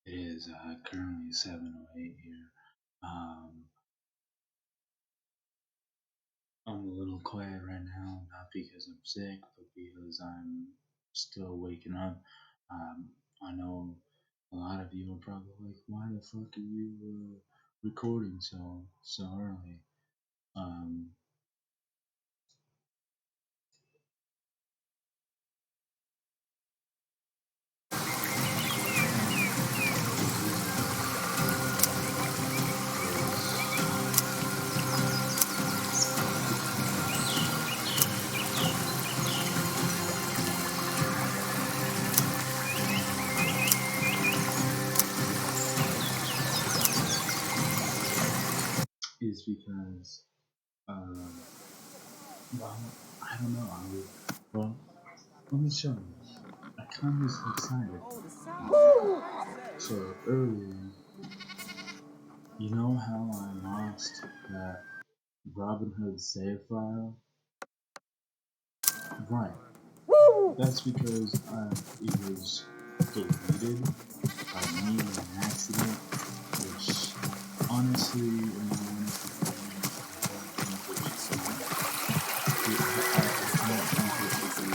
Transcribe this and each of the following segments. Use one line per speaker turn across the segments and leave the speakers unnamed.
It is currently 7:08 here. Um, I'm a little quiet right now, not because I'm sick, but because I'm still waking up. I know a lot of you are probably like, "Why the fuck are you recording so early?" Um, is because well, I don't know. Well, let me show you. I kind of excited. So earlier, you know how I lost that Robinhood save file? Right. That's because it was deleted by me in an accident, which honestly, in my honest opinion, I don't think it should be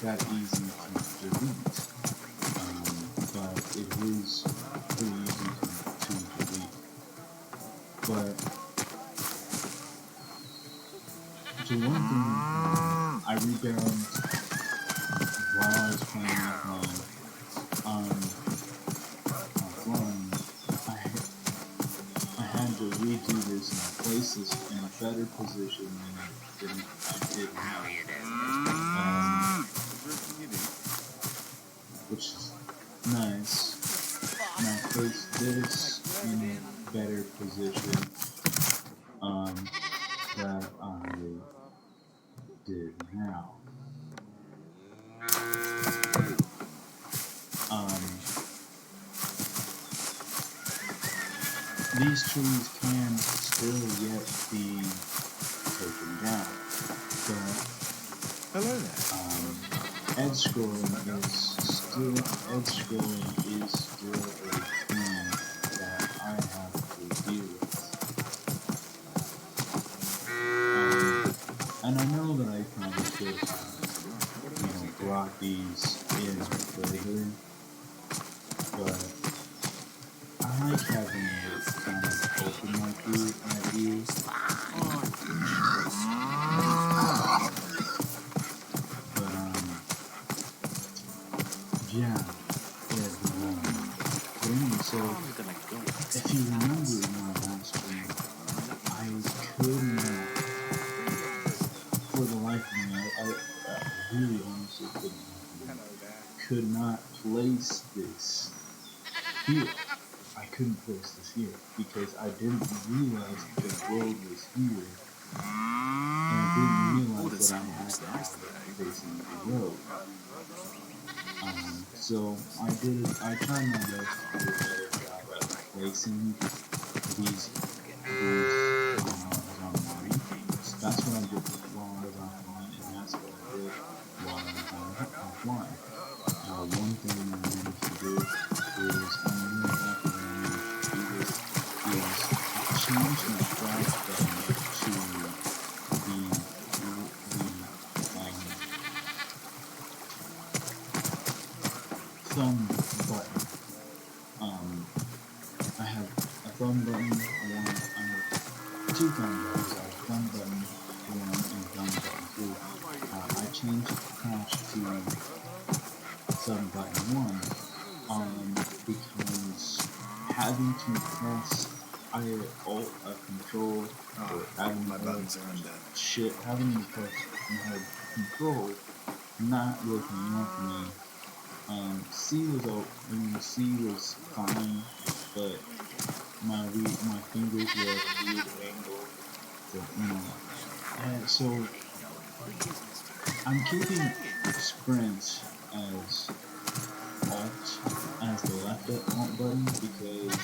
that easy to delete. But it is pretty easy to delete. But so one thing, I rebalanced while I was playing offline. I had to redo this and place this in a better position than I did now. Which is nice. And I placed this in a better position that I did now. These trees can still yet be taken down, but edge scrolling is still a thing that I have to deal with. And I know that I probably could have, brought these in further, but I like having it kind of open like these. But yeah. But anyway, so if you remember my last stream, I could not, for the life of me, I really honestly could not place this here. I couldn't place this here because I didn't realize the road was here, and I didn't realize that I had to have it facing the road. So I tried my best to do a better job at placing these online. That's what I did while I was offline, and that's what I did while I was offline. One thing I managed to do is on the new app that I managed to do this is change my crash button to the thumb button. I have a thumb button, I have two thumb buttons. I have a thumb button 1 and thumb button 2. I changed the crash to thumb button 1 because having to press either Alt or Control or having to press Control not working out for me. C was fine, but my fingers were at a weird angle. So I'm keeping sprint as Alt as the left Alt button because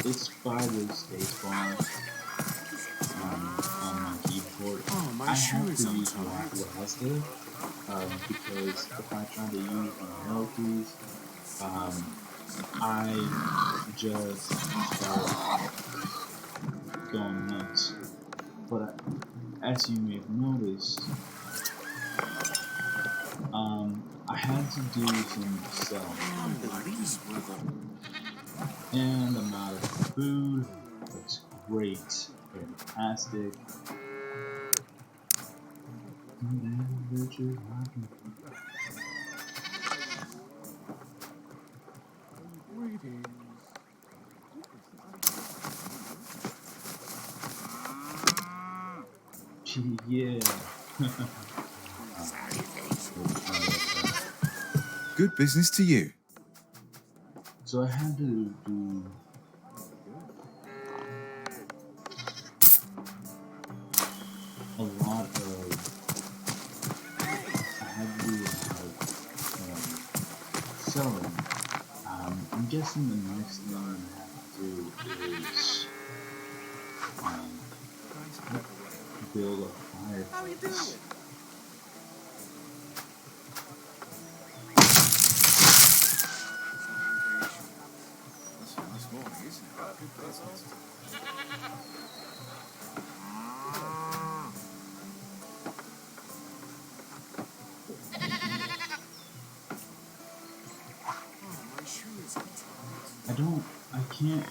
it's by the space bar on my keyboard. I have to use what else did, because if I try to use my abilities, I just start going nuts. But as you may have noticed, I had to do some selling, and I'm out of food. It's great, fantastic. Yeah.
Good business to you.
So I had to do a lot of. I had to do a lot of selling. I'm guessing the next thing I'm gonna have to do is build a fireplace. I can't.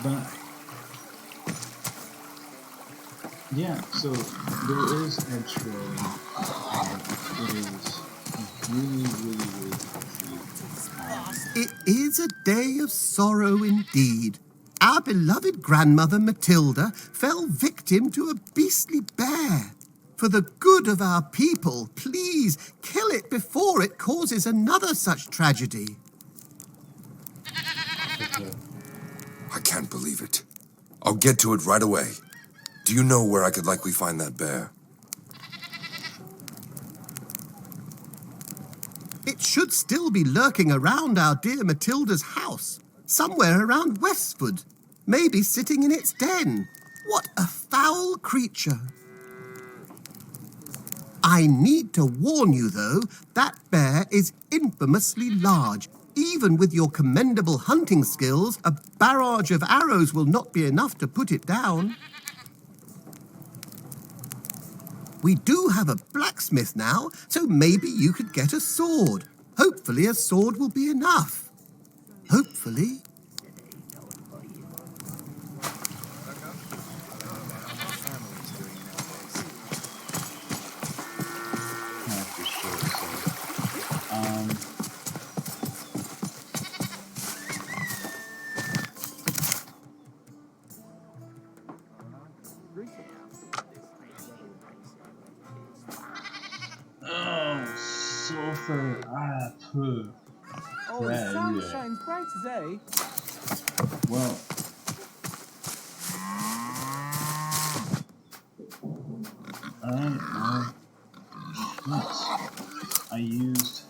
But yeah, so there is extra. It is really healthy.
It is a day of sorrow indeed. Our beloved grandmother Matilda fell victim to a beastly bear. For the good of our people, please kill it before it causes another such tragedy.
Okay.
I can't believe it. I'll get to it right away. Do you know where I could likely find that bear?
It should still be lurking around our dear Matilda's house, somewhere around Westford, maybe sitting in its den. What a foul creature. I need to warn you, though, that bear is infamously large. Even with your commendable hunting skills, a barrage of arrows will not be enough to put it down. We do have a blacksmith now, so maybe you could get a sword. Hopefully a sword will be enough. Hopefully.
Sulfur.
Oh, the sun shines bright today.
Well, I used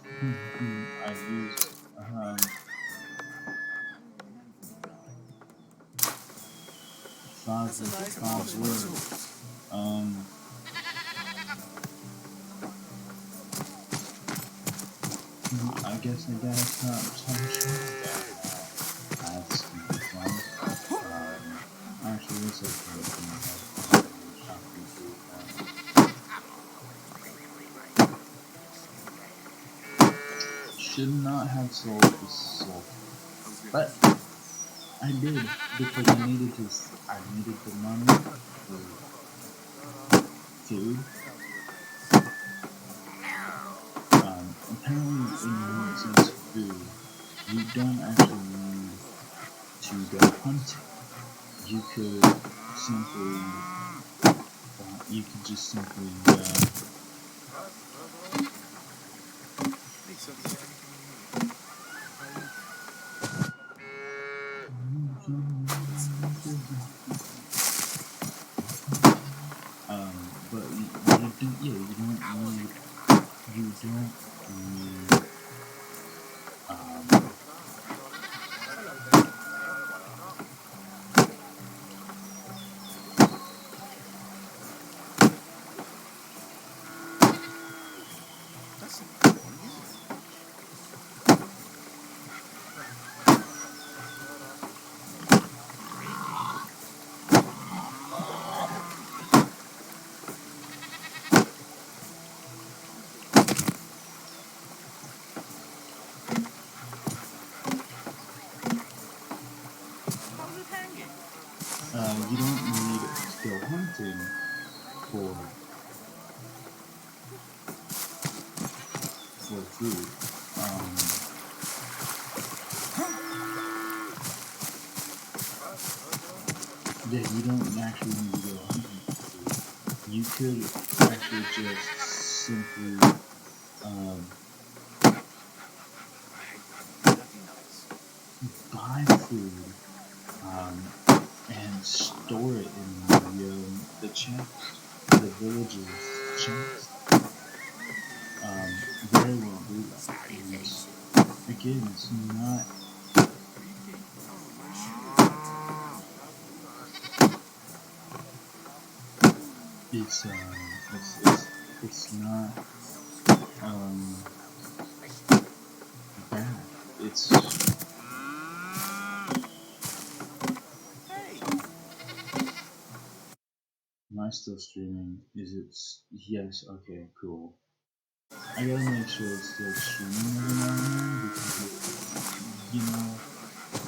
5 words. I guess I gotta stop that's gonna be fun. Actually, it's okay. Should not have sold this soul, but I did because I needed the money for food. apparently in one sense of food, you don't actually need to go hunting. You could simply, you could just simply, but you don't, yeah, you don't need, um, you don't need to go hunting for food. Yeah, you don't actually need to go hunting for food. You could actually just simply, buy food, and store it in the chest, the village's chest. Very well do that. And again, it's not. It's not bad. It's Am I still streaming? Is it? Yes. Okay. Cool. I gotta make sure it's still streaming every now and then because you know, because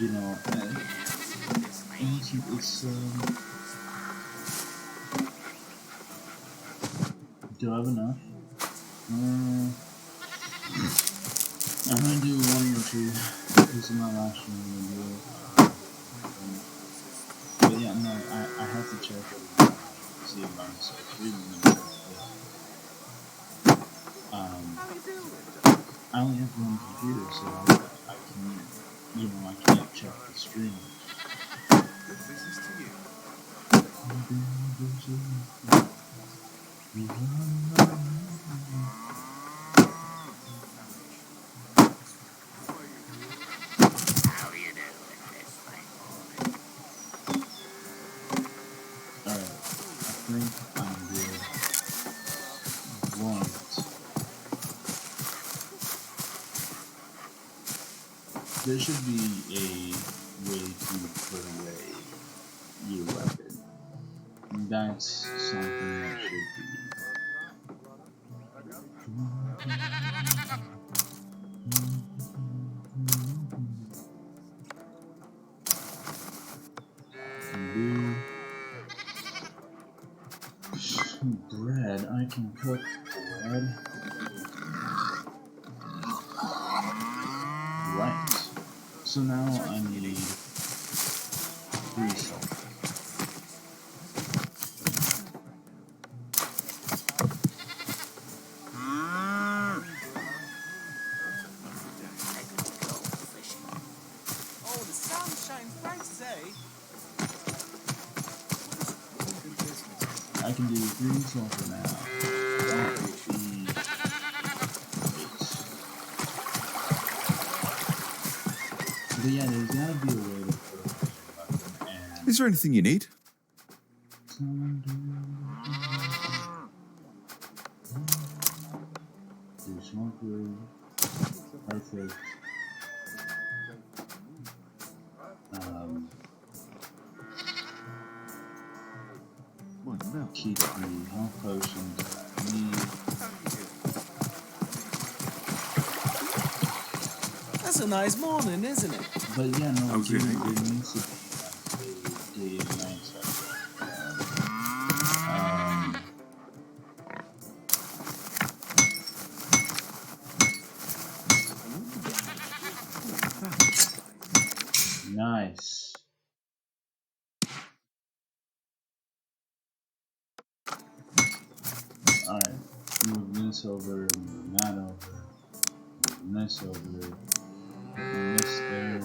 you know, it's do I have enough? I'm gonna do one or two. This is my last one I'm gonna do. But yeah, no, I have to check it to see if I'm still streaming. I only have one computer, so I can, I can't check the stream. Alright, I think I'm good. There should be a way to put away your weapon. That's something that should be. Bread. I can cook bread. Right. So now I need 3 salt.
Oh, the sun shines bright today.
I can do 3 salt for now. That will be 8. But yeah, there's gotta be a way to put away your weapon and...
Is there anything you need?
smoker. Perfect. Keep the health potions that I need.
That's a nice morning, isn't it?
But yeah, no,
Oh,
there
really?
needs to be like a day and night cycle. Nice. Alright, move this over, move that over, move this over, move this there.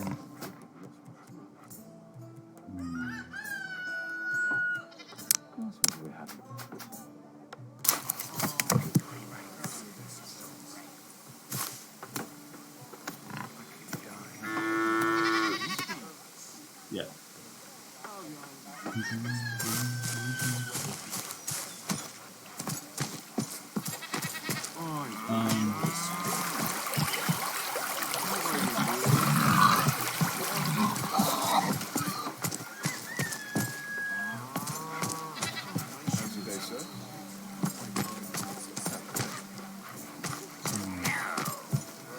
Yeah.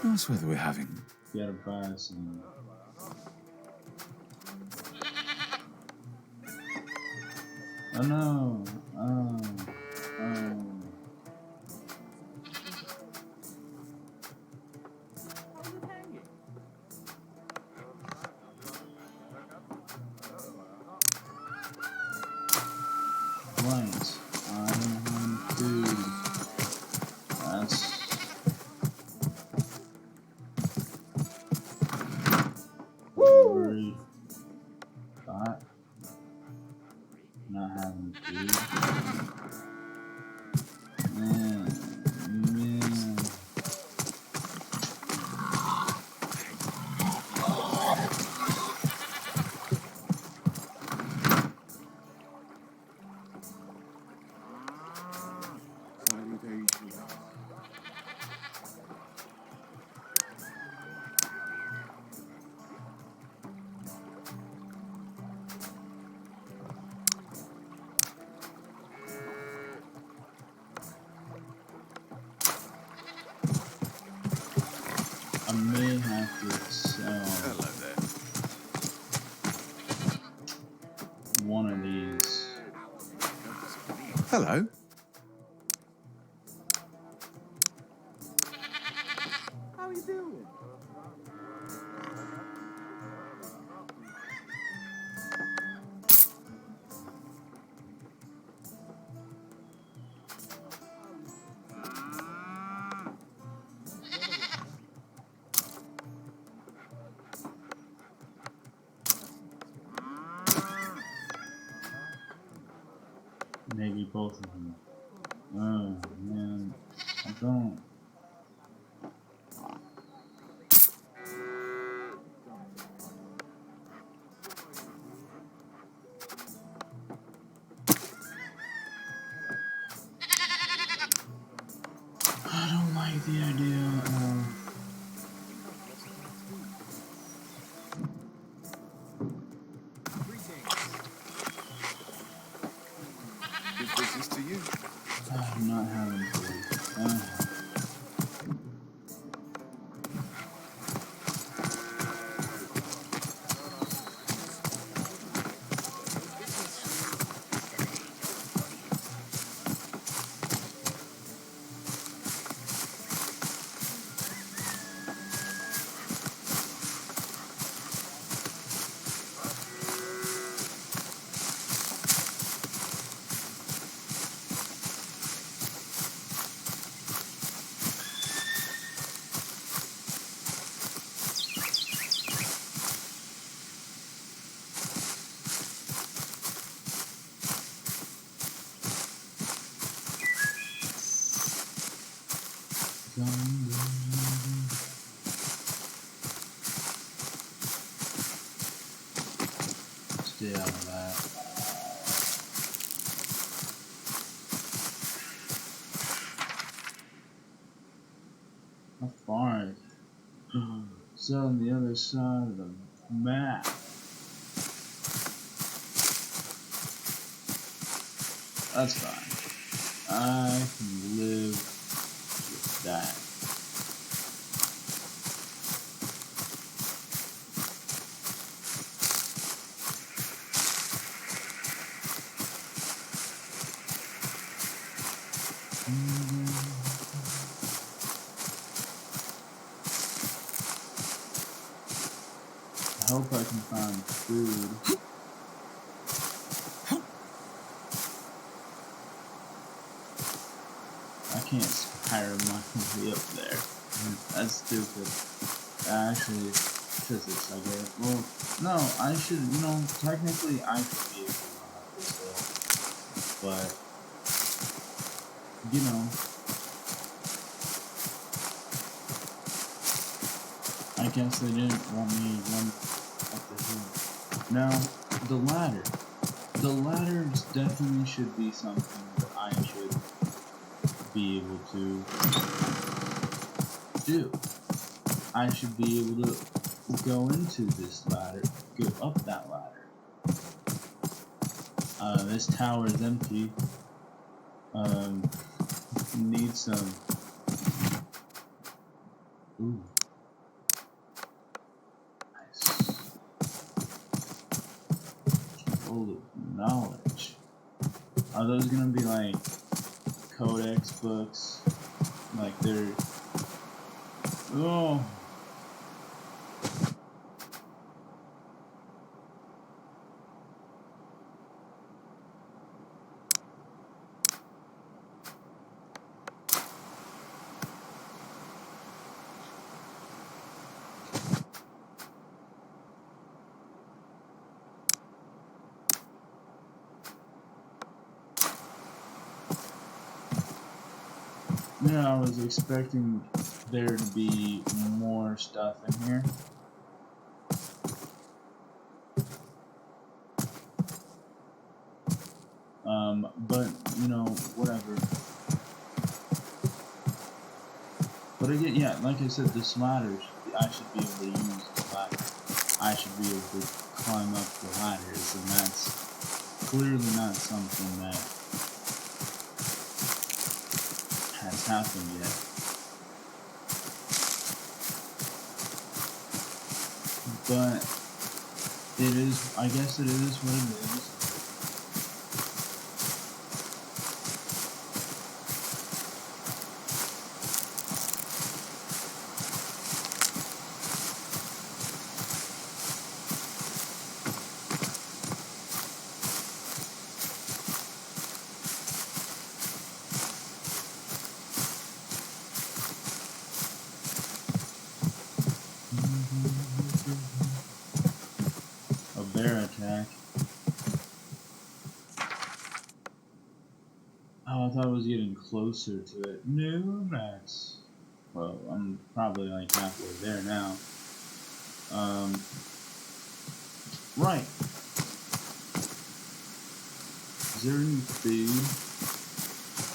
Nice weather we're having.
Gotta buy some. Oh no! Oh. Right. I don't have food. That's. Worry about not having food. Man. I may have to sell one of these.
Hello.
How you doing?
Maybe both of them. Oh man, I don't. I don't like the idea of.
Good business to you.
Not having food. Stay out of that. How far is it? It's on the other side of the map. That's fine. I can live with that. I hope I can find food. I can't spiral my way up there. That's stupid. Actually, physics, I guess. Well, no, I should, technically I should be able to run up this hill. But, I guess they didn't want me to run up the hill. Now, the ladder. The ladders definitely should be something that I should be able to do. I should be able to go into this ladder, go up that ladder. This tower is empty. Need some. Ooh. Nice. Full of knowledge. Are those gonna be like codex books? Like they're. Oh. Yeah, I was expecting there to be more stuff in here. But, whatever. But again, yeah, like I said, this ladder, I should be able to use the ladder. I should be able to climb up the ladders, and that's clearly not something that has happened yet. But it is, I guess it is what it is. A bear attack. Oh, I thought I was getting closer to it. No, that's... Well, I'm probably like halfway there now. Right. Is there any food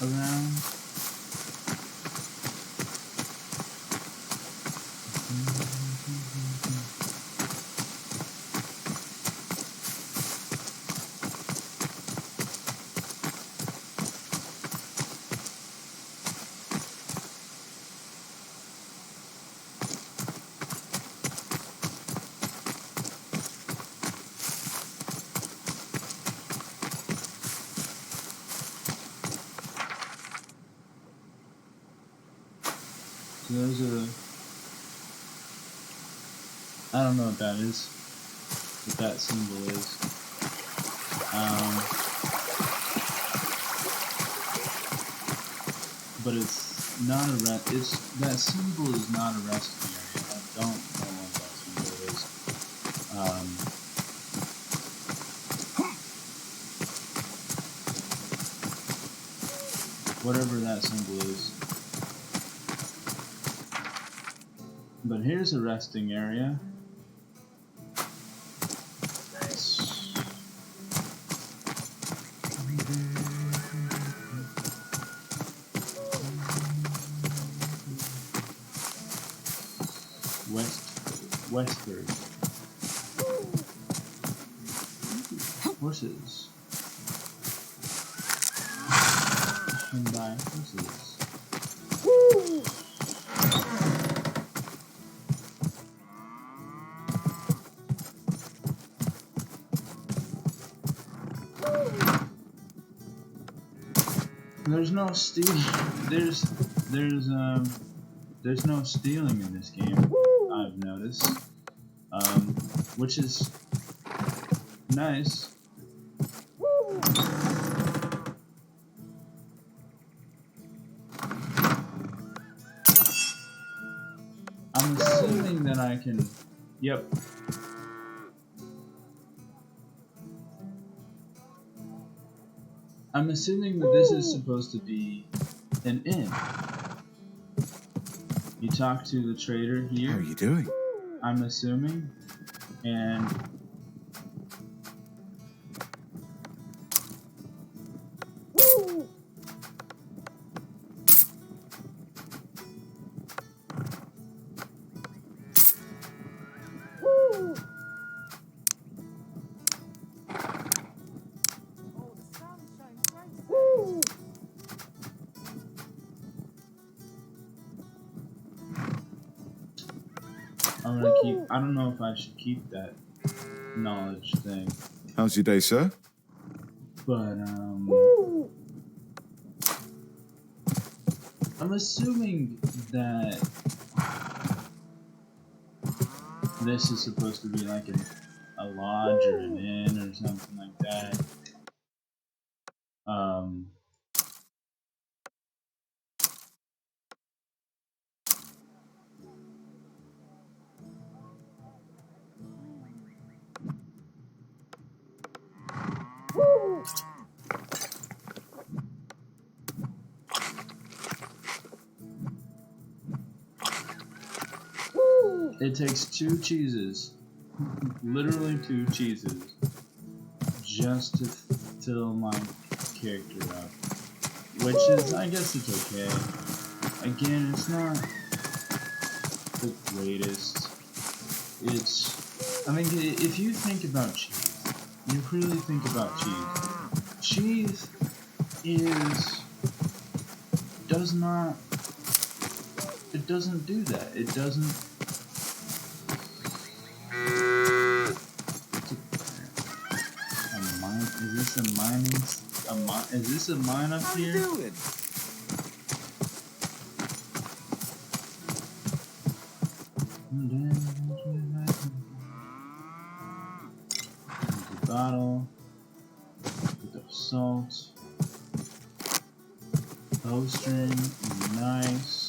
around? So there's a... I don't know what that is. What that symbol is. But it's not a that symbol is not a resting area. I don't know what that symbol is. Whatever that symbol is. But here's a resting area. Nice. Westford. Horses. Hyundai horses. There's no stealing. There's no stealing in this game. I've noticed, which is nice. I'm assuming that I can. Yep. I'm assuming that this is supposed to be an inn. You talk to the trader here.
How are you doing?
I'm assuming, and I'm gonna keep. I don't know if I should keep that knowledge thing,
How's your day, sir?
but I'm assuming that this is supposed to be like a lodge or an inn or something like that. It takes 2 cheeses, literally 2 cheeses, just to fill my character up. Which is, I guess it's okay. Again, it's not the greatest. It's, I mean, if you think about cheese, you really think about cheese it doesn't do that. It doesn't. Is this a mine up here?
How you doing?
Empty bottle. Pick up salt. Bowstring. Nice.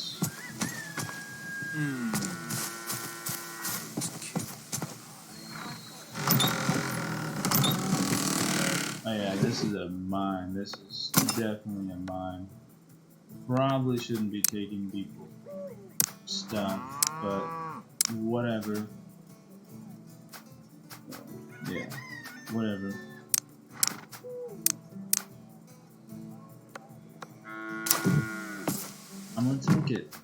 Oh yeah, this is a mine. This is definitely a mine. Probably shouldn't be taking people stuff, but whatever. Yeah, whatever. I'm gonna take it.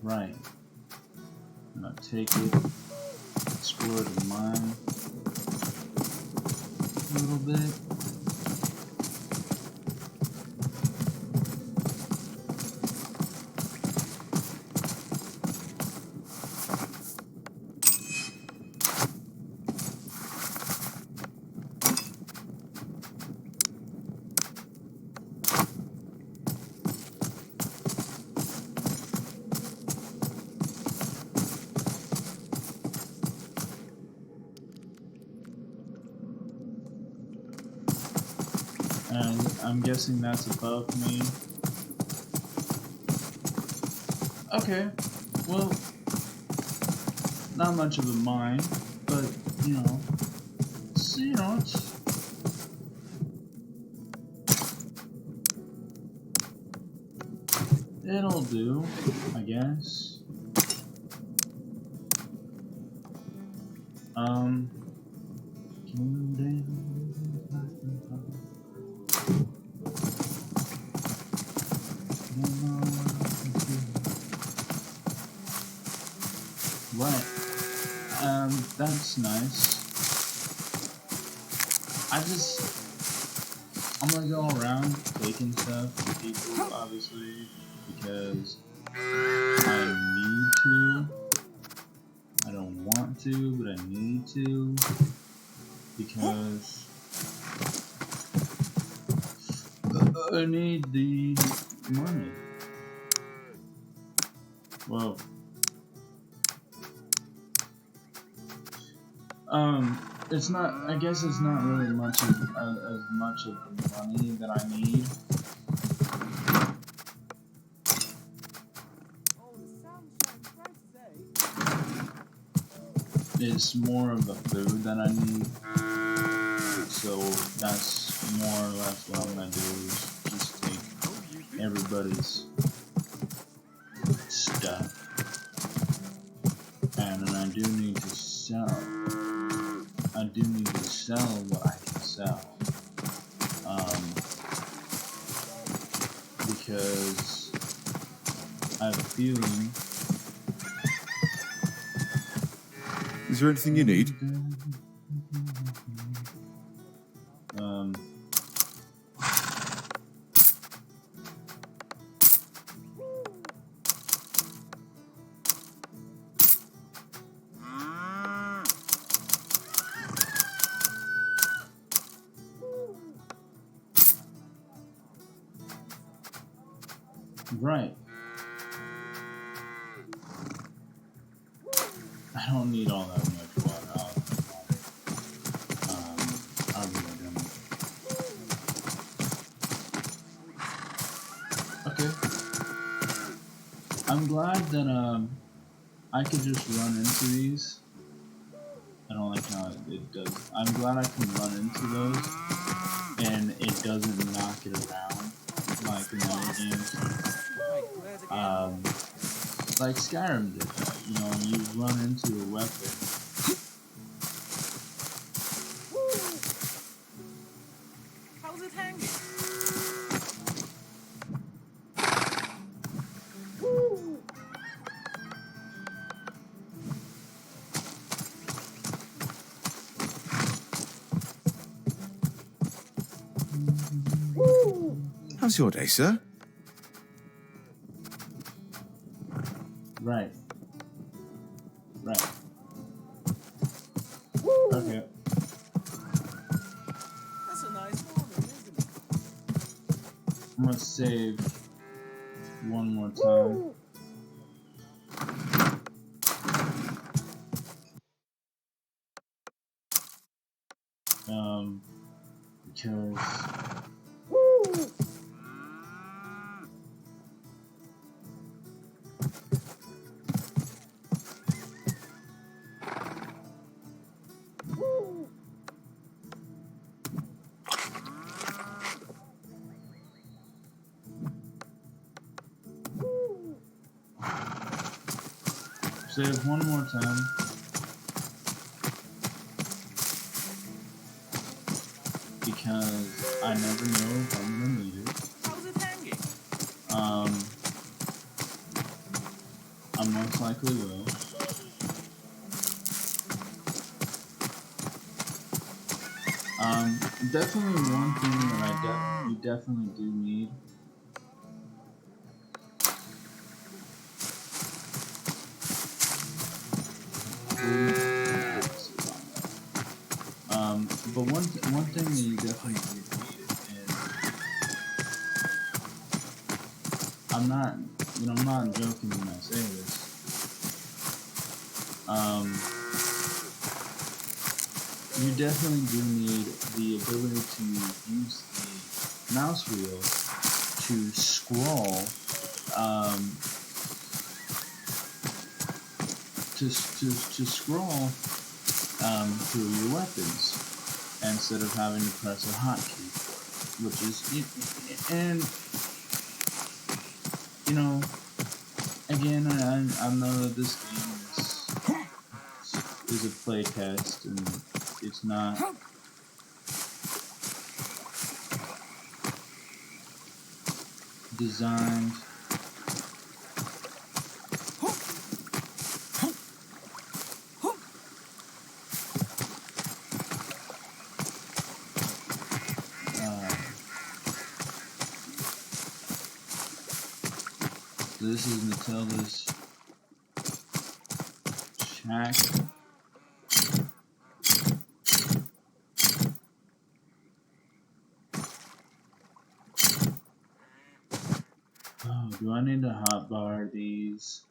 Right. I'm gonna take it, explore the mine a little bit. And I'm guessing that's above me. Okay, well, not much of a mine, but you know, It'll do, I guess. Right. That's nice. I'm gonna go around taking stuff from people, obviously, because I need to. I don't want to, but I need to, because I need the money. Well, it's not. I guess it's not really much of as much of the money that I need. It's more of the food that I need. So that's more or less what I'm gonna do is just take everybody's stuff, and then I do need to sell. I do need to sell what I can sell, because I have a feeling.
Is there anything you need?
Right. I don't need all that much water. I really don't. Okay. I'm glad that I could just run into these. I don't like how it does. I'm glad I can run into those and it doesn't knock it around like in other games. Like Skyrim did that. You know, you run into a weapon.
How's it hanging?
How's your day, sir?
Right. Okay.
That's a nice morning, isn't it?
I'm gonna save one more time. Because save one more time. Because I never know if I'm gonna need it.
How's it hanging?
I most likely will. Definitely one thing that you definitely do need. But one thing that you definitely do need is, I'm not joking when I say this. You definitely do need the ability to use the mouse wheel to scroll, to scroll through your weapons instead of having to press a hotkey, which is, and you know, again, I know that this game is a play test, and it's not designed this is Matilda's shack. Oh, do I need to hotbar these?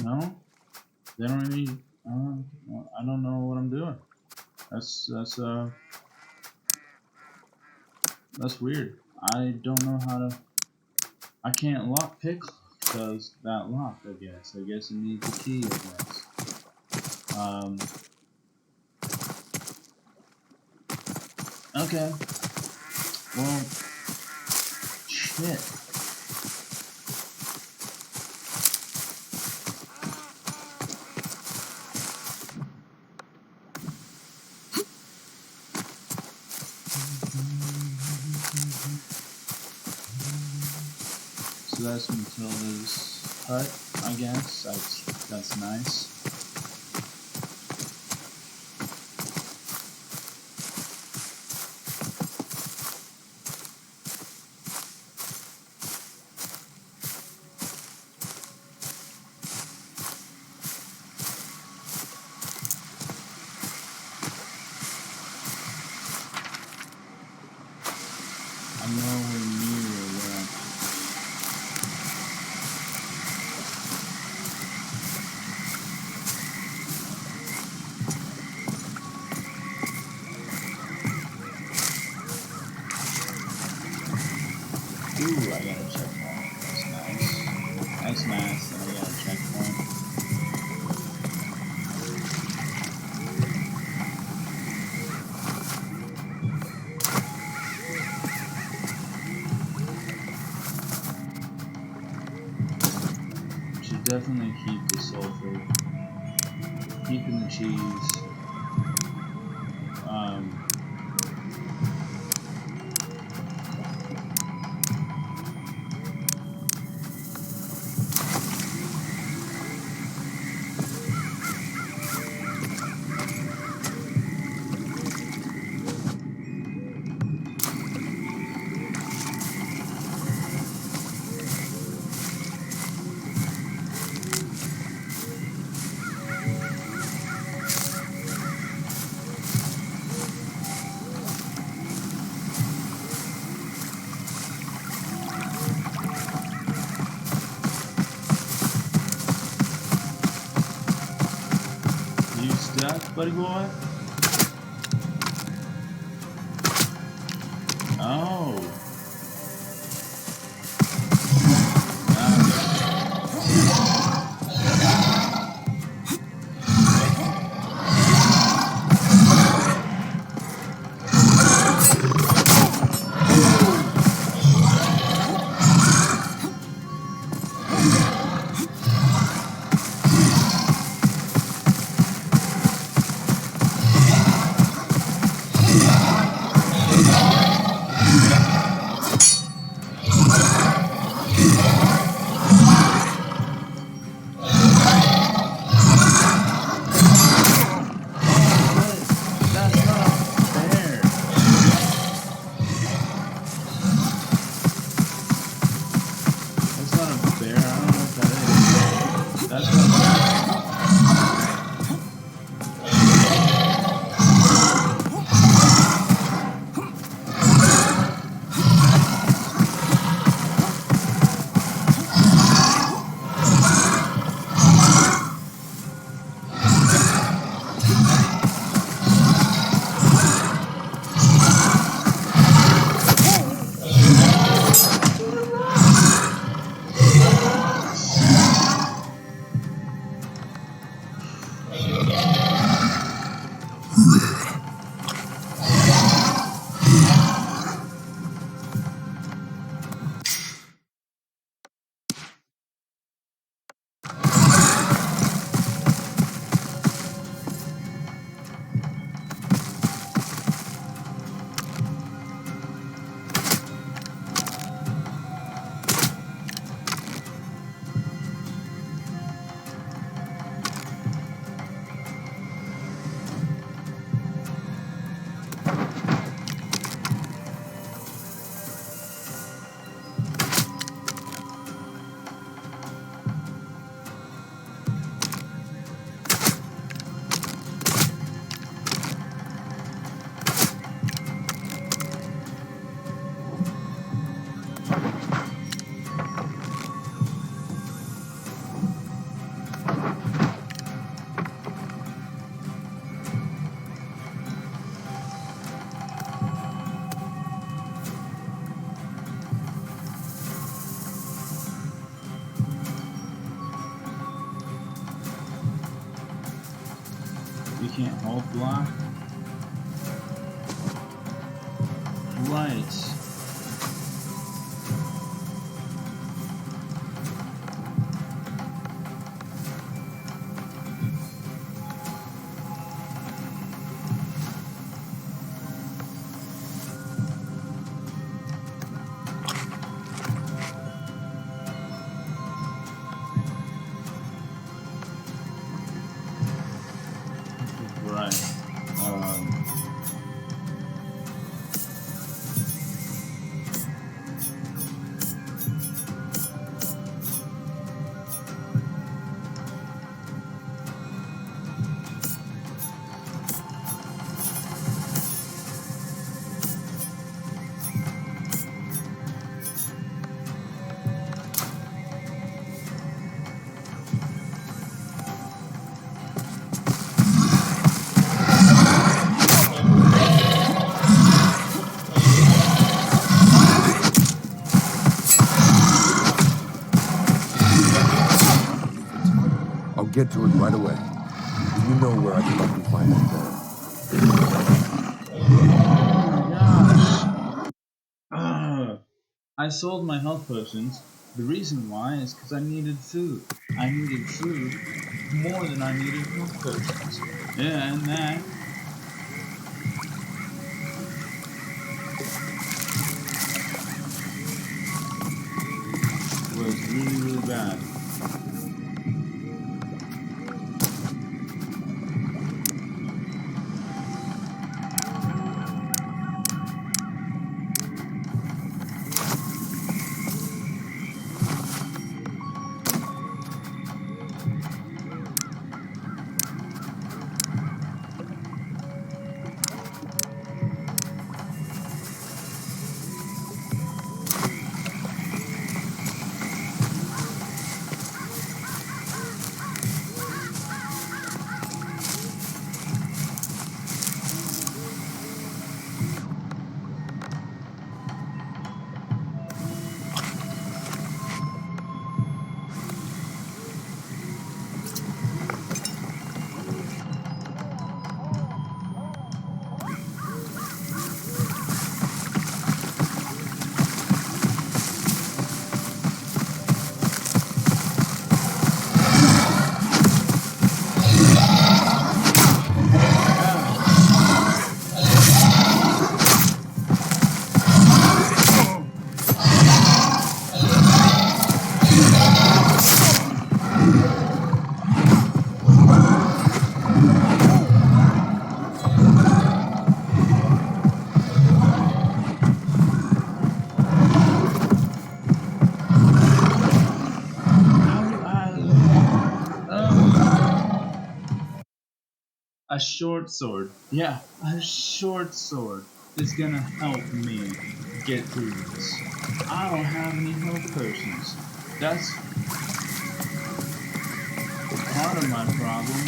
No, they don't even. I don't know what I'm doing. That's weird. I don't know how to. I can't lock pick because that lock. I guess it needs a key. I guess. Okay. Well, shit. So that's Matilda's hut, I guess. That's nice. I'm nowhere near where I'm. Ooh, I got a checkpoint. That's nice. That's nice that I got a checkpoint. Should definitely keep the sulfur. Keeping the cheese. You stuck, buddy boy? Oh. can't health block. Right. Right.
I'll get to it right away. Do you know where I can likely find that bear?
I sold my health potions. The reason why is because I needed food. I needed food more than I needed health potions. Yeah, and that was really, really bad. A short sword. Yeah, a short sword is gonna help me get through this. I don't have any health potions. That's part of my problem.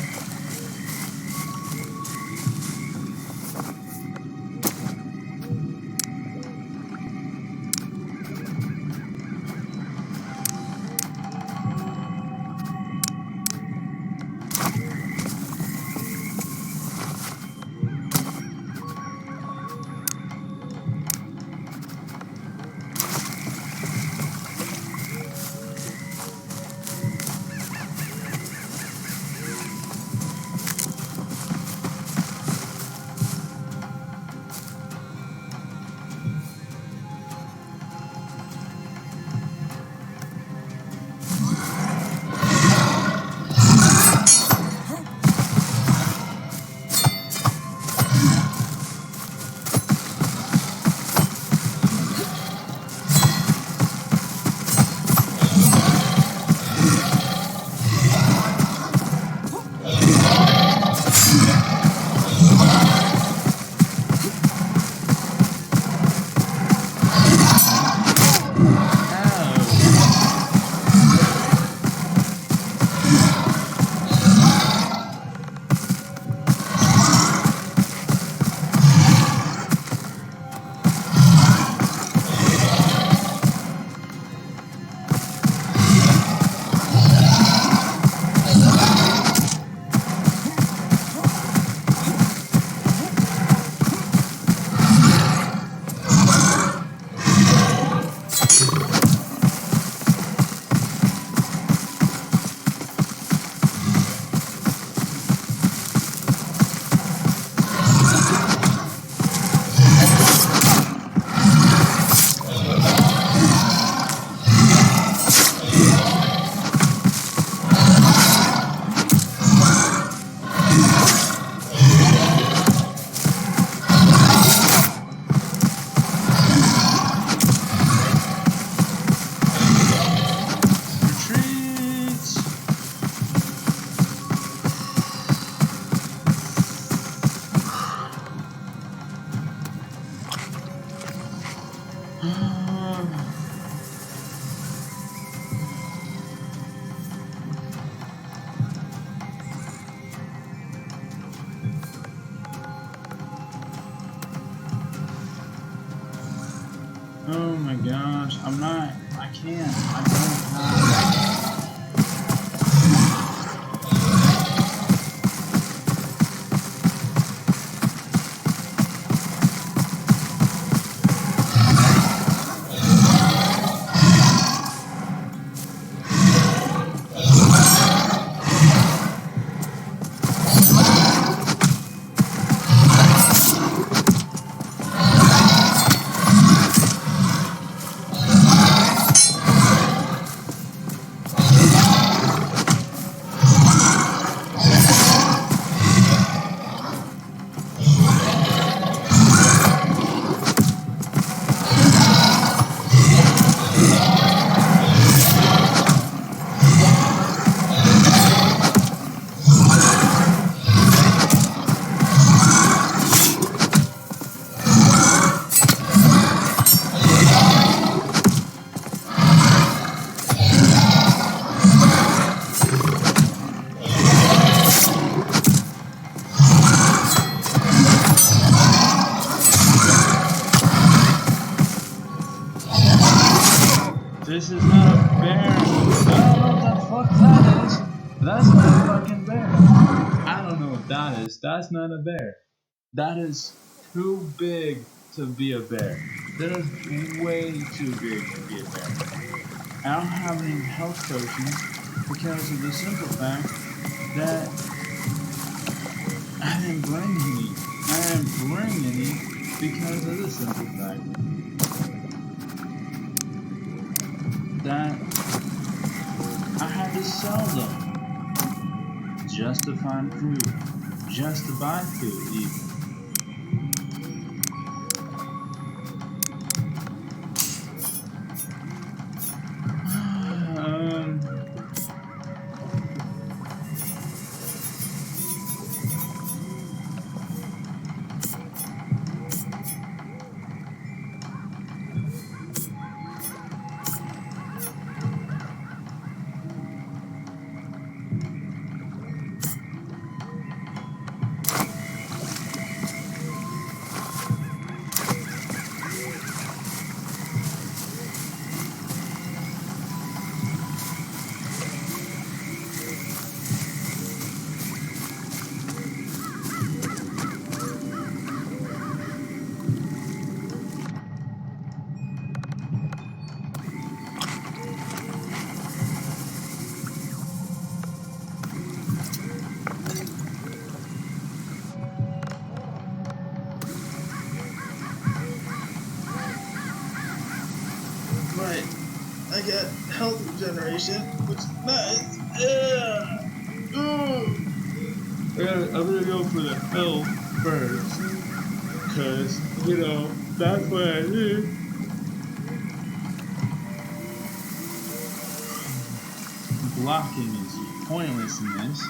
gosh, I can't. I don't have. This is not a bear. I don't know what the fuck that is. That's not a fucking bear. I don't know what that is. That's not a bear. That is too big to be a bear. That is way too big to be a bear. I don't have any health potions because of the simple fact that I didn't bring any. I didn't bring any because of the simple fact that I had to sell them just to find food, just to buy food even. Right, I got health regeneration, which is nice. Yeah. Ooh. I'm gonna go for the health first, cause that's what I do. Blocking is pointless in this.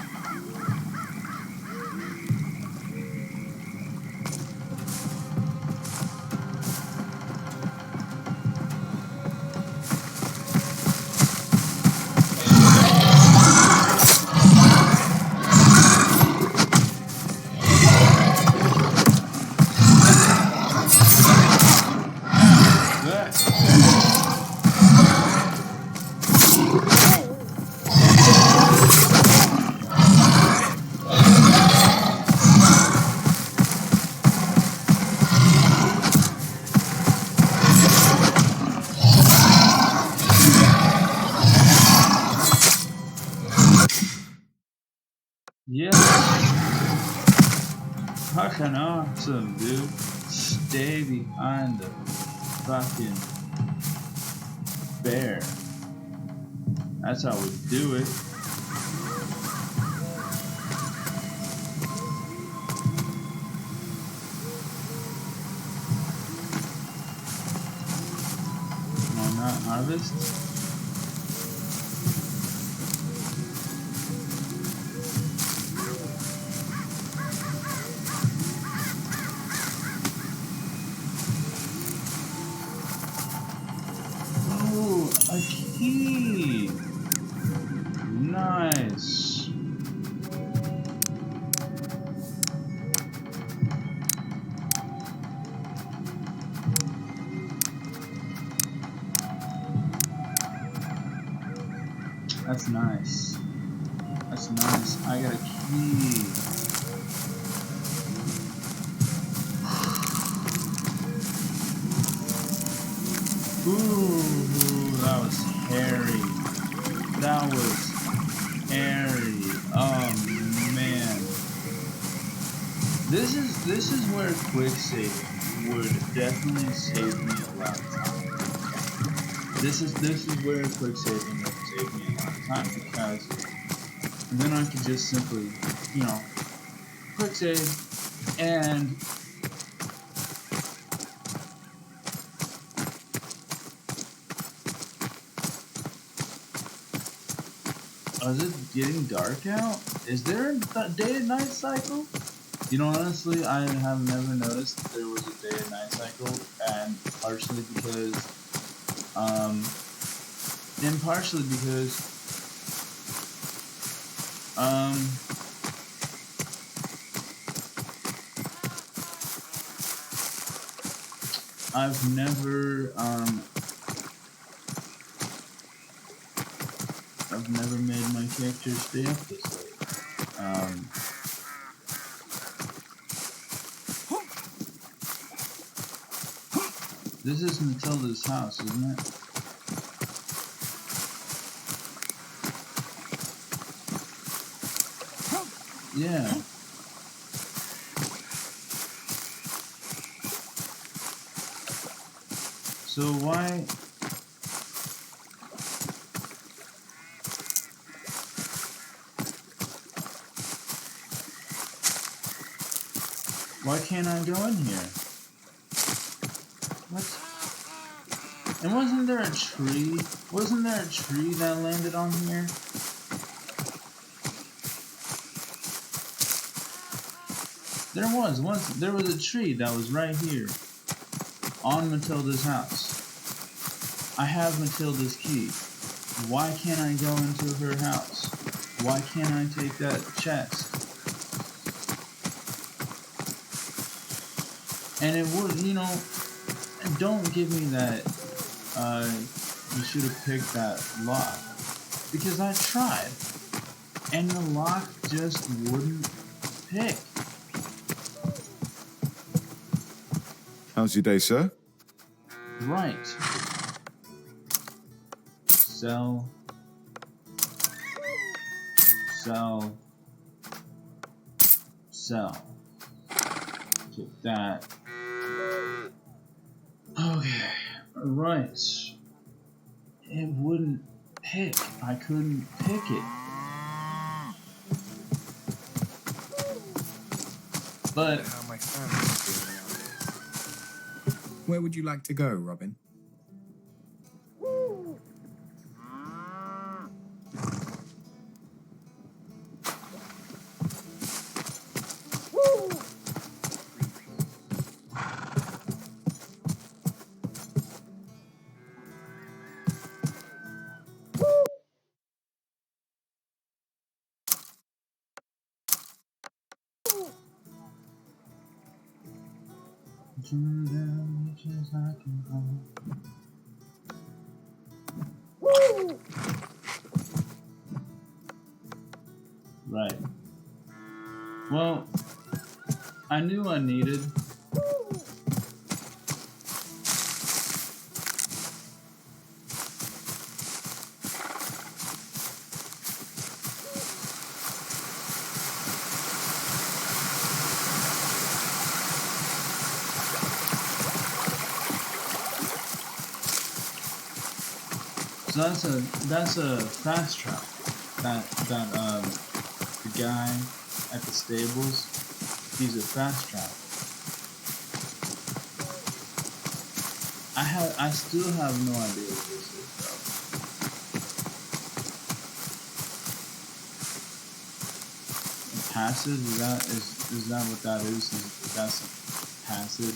Yeah. Fucking awesome, dude. Stay behind the fucking bear. That's how we do it. Why not harvest? A key! Nice! That's nice. That's nice. I got a key. Ooh, that was hairy. That was hairy. Oh man. This is where quick saving would definitely save me a lot of time. This is where quick saving would save me a lot of time, because then I could just simply, quick save and is it getting dark out? Is there a day and night cycle? Honestly, I have never noticed that there was a day and night cycle, and partially because, I've never made my character stay up this late. This is Matilda's house, isn't it? Yeah. So why can't I go in here? What? And wasn't there a tree? Wasn't there a tree that landed on here? There was a tree that was right here on Matilda's house. I have Matilda's key. Why can't I go into her house? Why can't I take that chest? And it would, don't give me that, you should have picked that lock. Because I tried. And the lock just wouldn't pick.
How's your day, sir?
Right. Sell. Take that. Okay. Right. It wouldn't pick. I couldn't pick it. But
How my family's doing nowadays. Where would you like to go, Robin?
right. Well, I knew I needed. So that's a fast travel. The guy at the stables, he's a fast travel. I still have no idea what this is though. Passage, is that what that is? Is that some passage?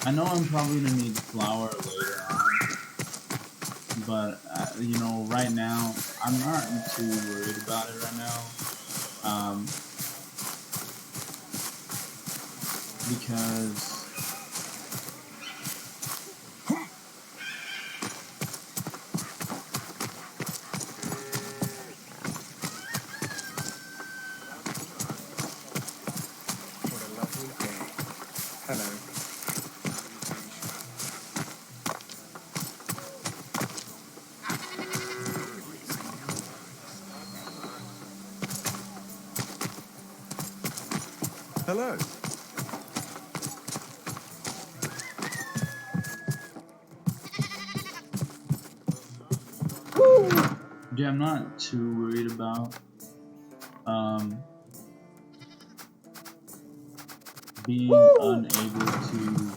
I know I'm probably gonna need flour later on, but you know, right now I'm not too worried about it right now, because
What a lovely day. Hello.
Hello.
yeah, I'm not too worried about being unable to.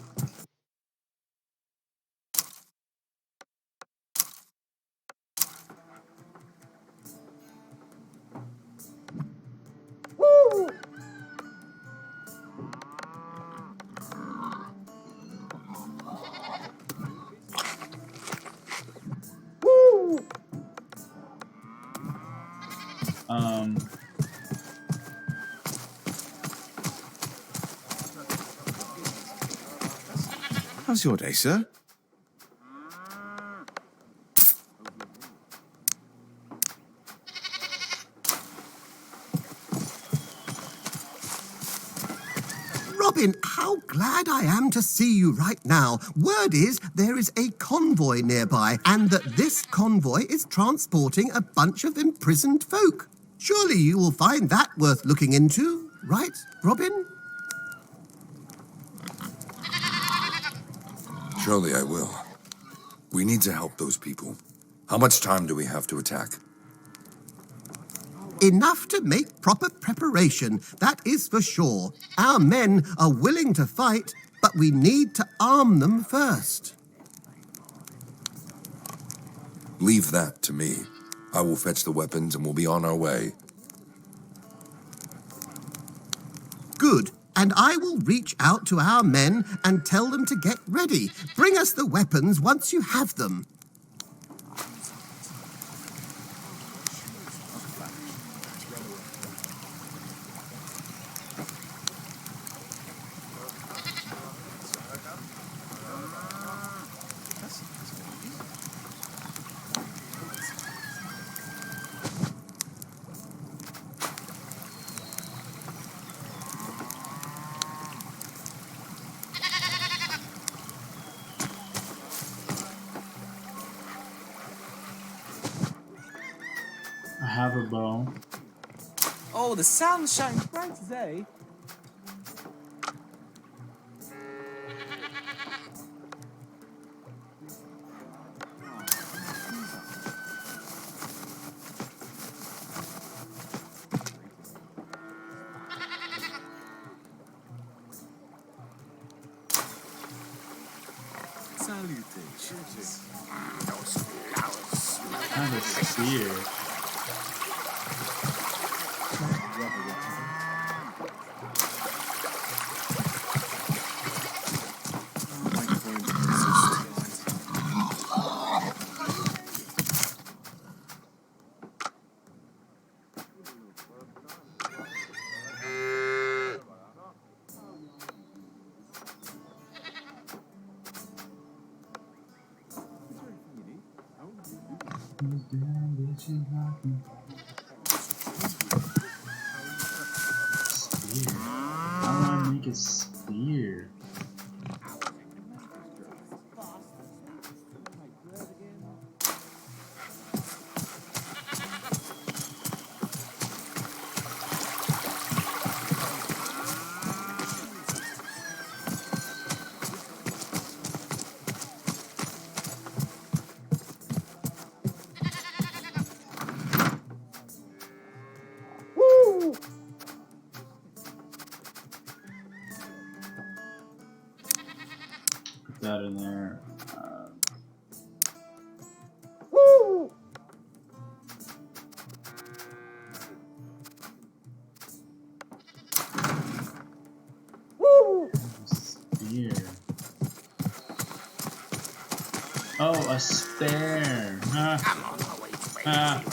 Um,
How's your day, sir?
Robin, how glad I am to see you right now. Word is there is a convoy nearby, and that this convoy is transporting a bunch of imprisoned folk. Surely you will find that worth looking into, right, Robin?
Surely I will. We need to help those people. How much time do we have to attack?
Enough to make proper preparation, that is for sure. Our men are willing to fight, but we need to arm them first.
Leave that to me. I will fetch the weapons and we'll be on our way.
Good. And I will reach out to our men and tell them to get ready. Bring us the weapons once you have them.
I have a bow.
Oh, the sun shines bright today. Salutations.
I have a spear. Spear. How do I make a spear? Put that in there. Spear. Oh, a spare. Ah.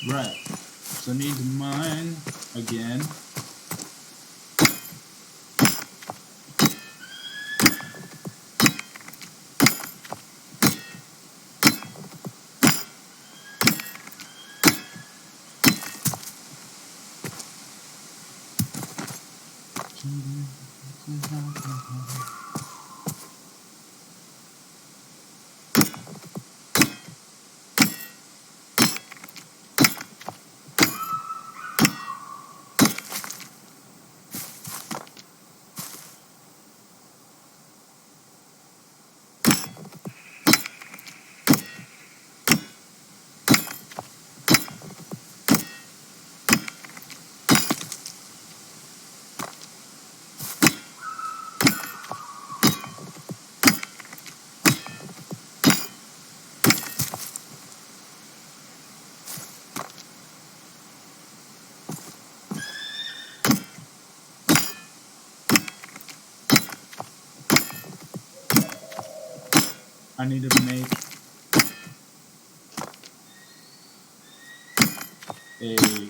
Right. So need to mine again. I need to make a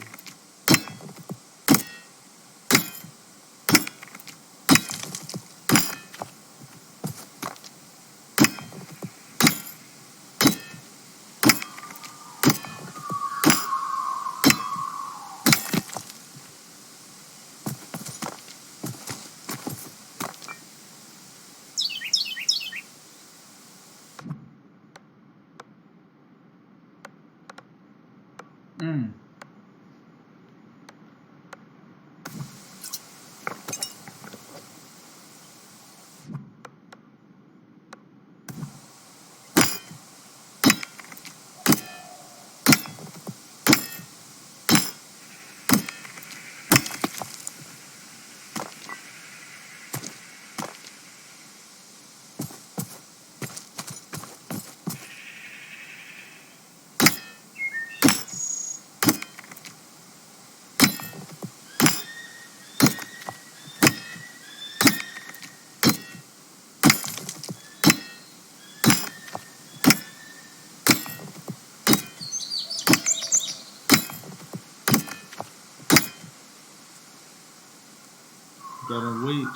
gotta wait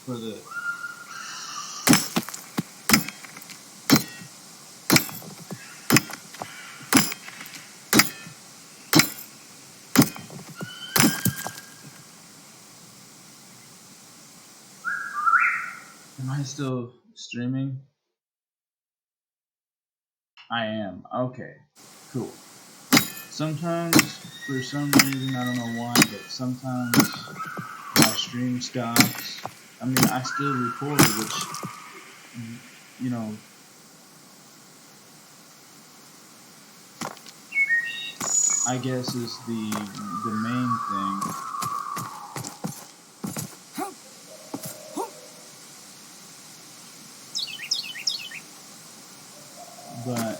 for the Am I still streaming? I am. Okay. Cool. Sometimes, for some reason, I don't know why, but sometimes my stream stops. I mean, I still record, which, you know, I guess is the main thing. But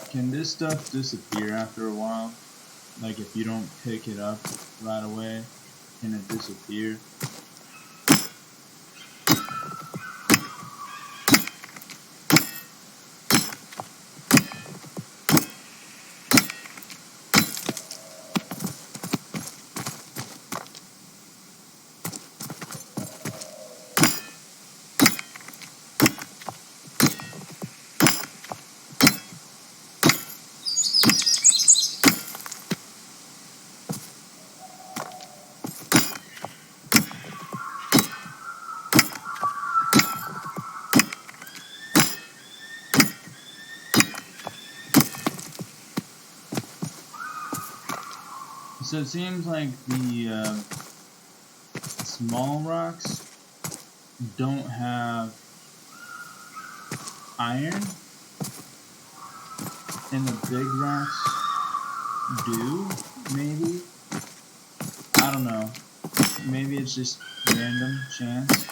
can this stuff disappear after a while? Like if you don't pick it up right away, can it disappear? So it seems like the small rocks don't have iron, and the big rocks do, maybe? I don't know. Maybe it's just random chance.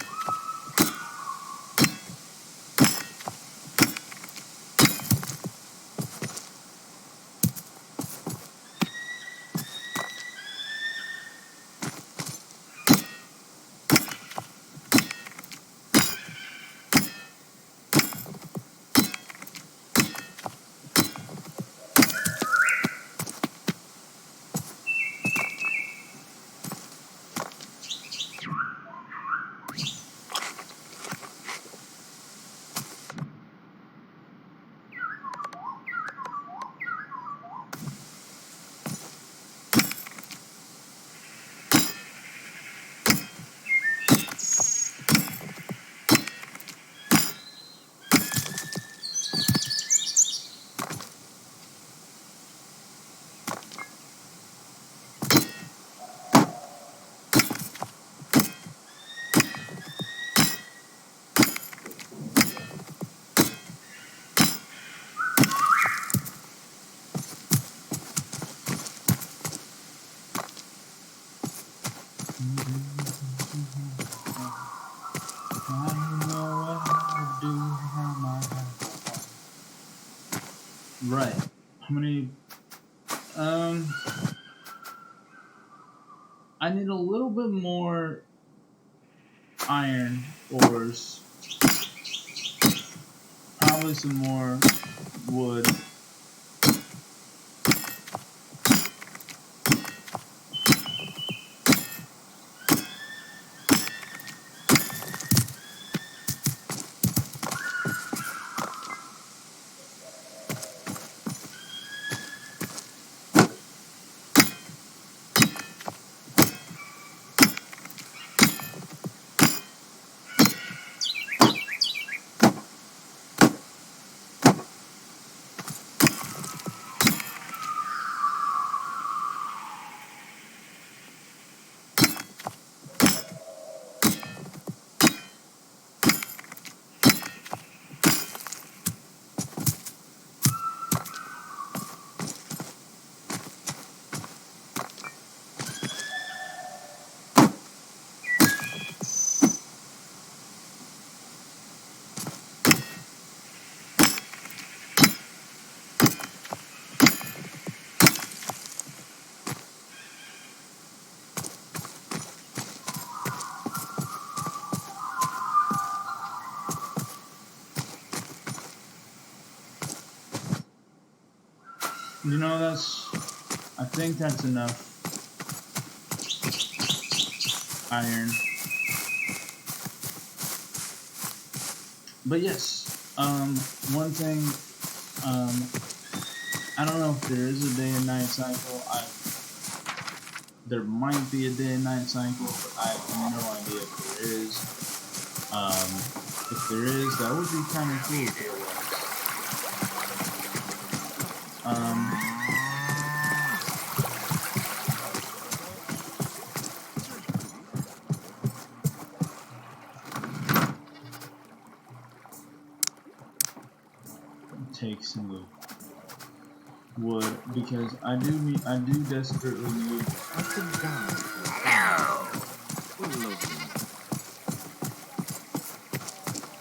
Right. How many? I need a little bit more iron ores. Probably some more wood. You know, I think that's enough iron. But yes, one thing, I don't know if there is a day and night cycle. There might be a day and night cycle, but I have no idea if there is. If there is, that would be kind of cool if there was. Take some of the wood because I do desperately need.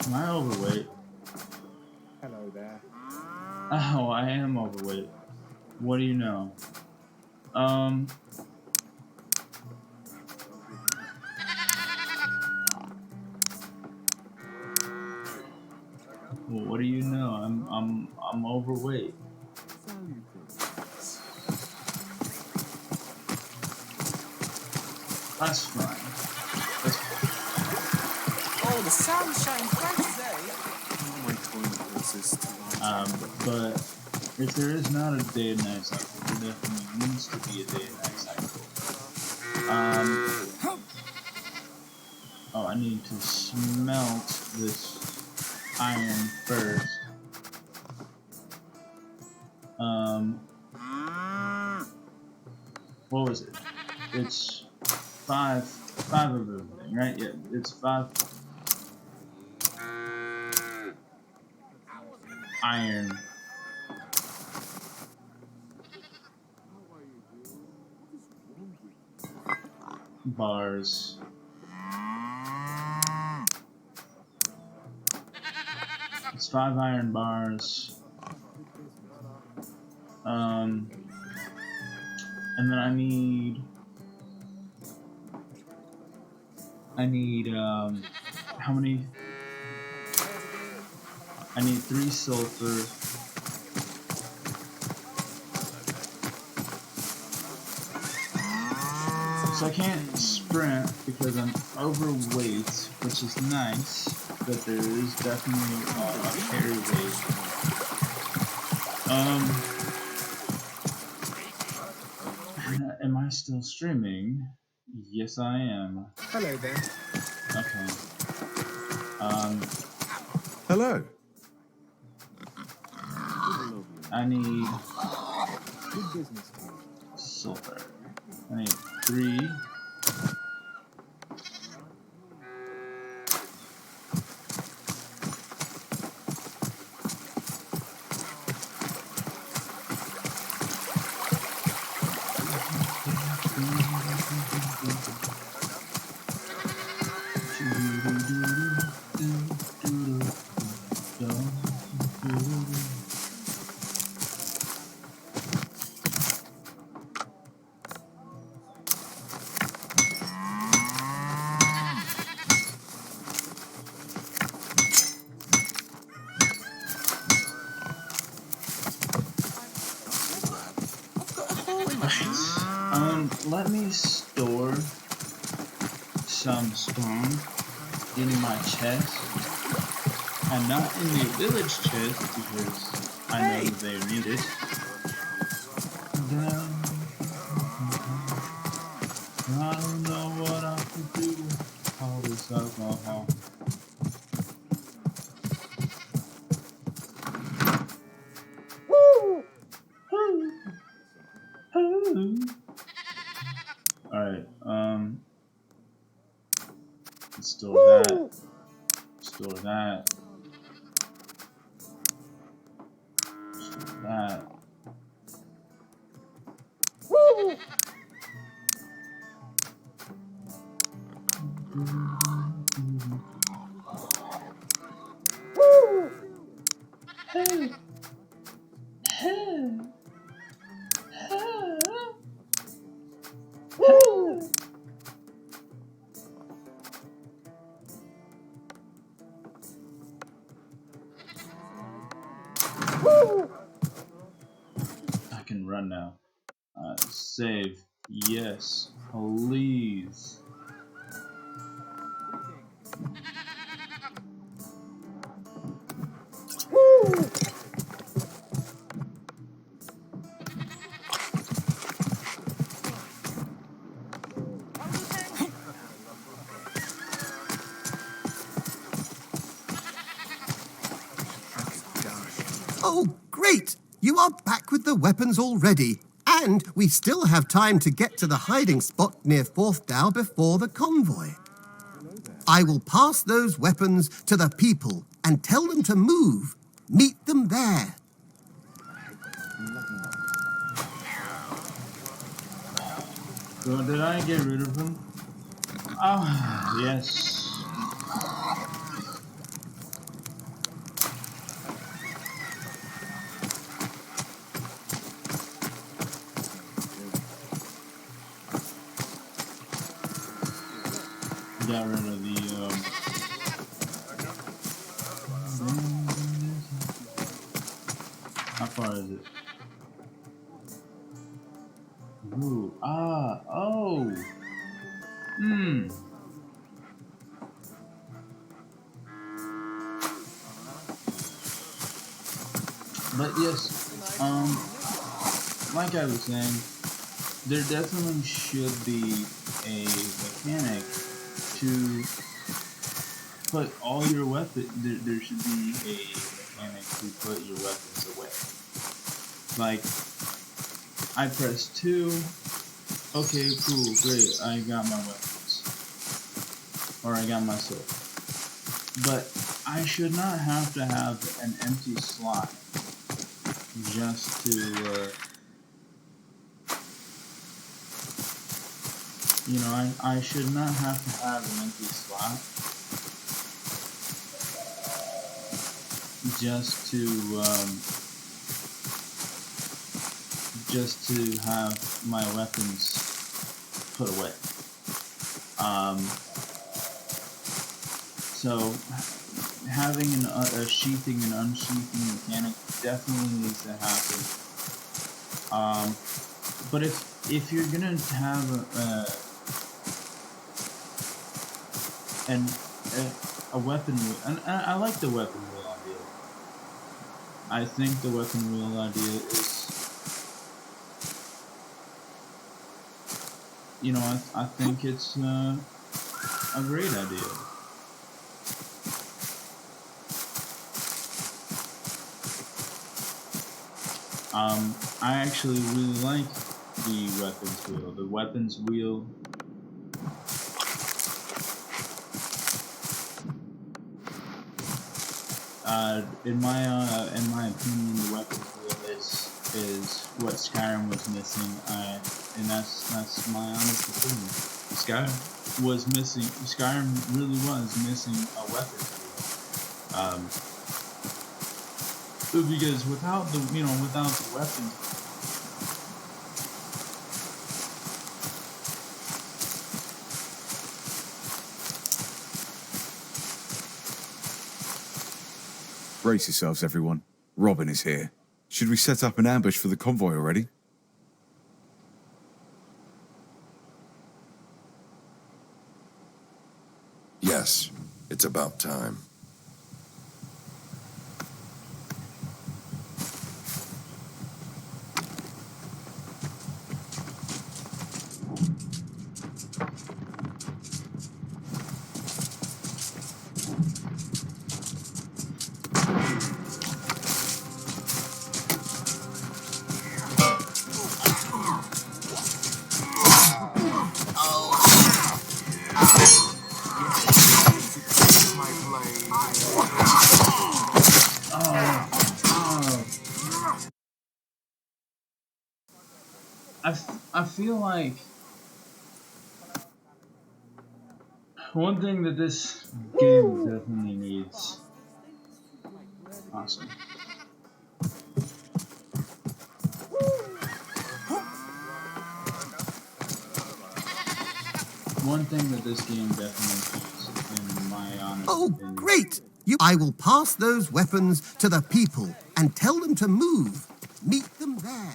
Am I overweight?
Hello there.
Oh, I am overweight. What do you know? Well, what do you know? I'm overweight. That's fine. That's fine.
Oh, the sun shines bright today.
My toilet horses to
But if there is not a day and night cycle, there definitely needs to be a day and night cycle. Oh, I need to smelt this iron first. what was it? It's five of everything, right? Yeah, it's 5 iron bars. It's 5 iron bars. And then I need how many? I need 3 sulfur. So I can't sprint because I'm overweight, which is nice, but there is definitely a carry weight. Am I still streaming? Yes, I am.
Hello there.
Okay.
Hello.
I need sulfur. I need 3. Let me store some stone in my chest, and not in the village chest because I know they need it. I don't know what I could do with all this alcohol. Alright, store that. Store that. Store that. I can run now. Save. Yes, please.
Oh, great! You are back with the weapons already. And we still have time to get to the hiding spot near Fourth Dow before the convoy. I will pass those weapons to the people and tell them to move. Meet them there.
So did I get rid of him? Ah, yes. Got rid of the, how far is it? Ooh, oh! But yes, like I was saying, there definitely should be a mechanic to put all your weapons. There should be a mechanic to put your weapons away. Like, I press 2 Okay, cool, great. I got my weapons. Or I got my sword. But I should not have to have an empty slot just to, you know, I should not have to have an empty slot just to have my weapons put away. So having a sheathing and unsheathing mechanic definitely needs to happen. But if you're gonna have a weapon wheel, and I like the weapon wheel idea. I think the weapon wheel idea is, you know, I think it's a great idea. I actually really like the weapons wheel. The weapons wheel in my opinion, the weapons wheel is what Skyrim was missing. And that's my honest opinion. Skyrim really was missing a weapons wheel. Because without the weapons.
Brace yourselves, everyone. Robin is here. Should we set up an ambush for the convoy already?
Yes, it's about time.
I feel like one thing that this game definitely needs. Awesome. One thing that this game definitely needs, in my honest opinion.
Great! I will pass those weapons to the people and tell them to move. Meet them there.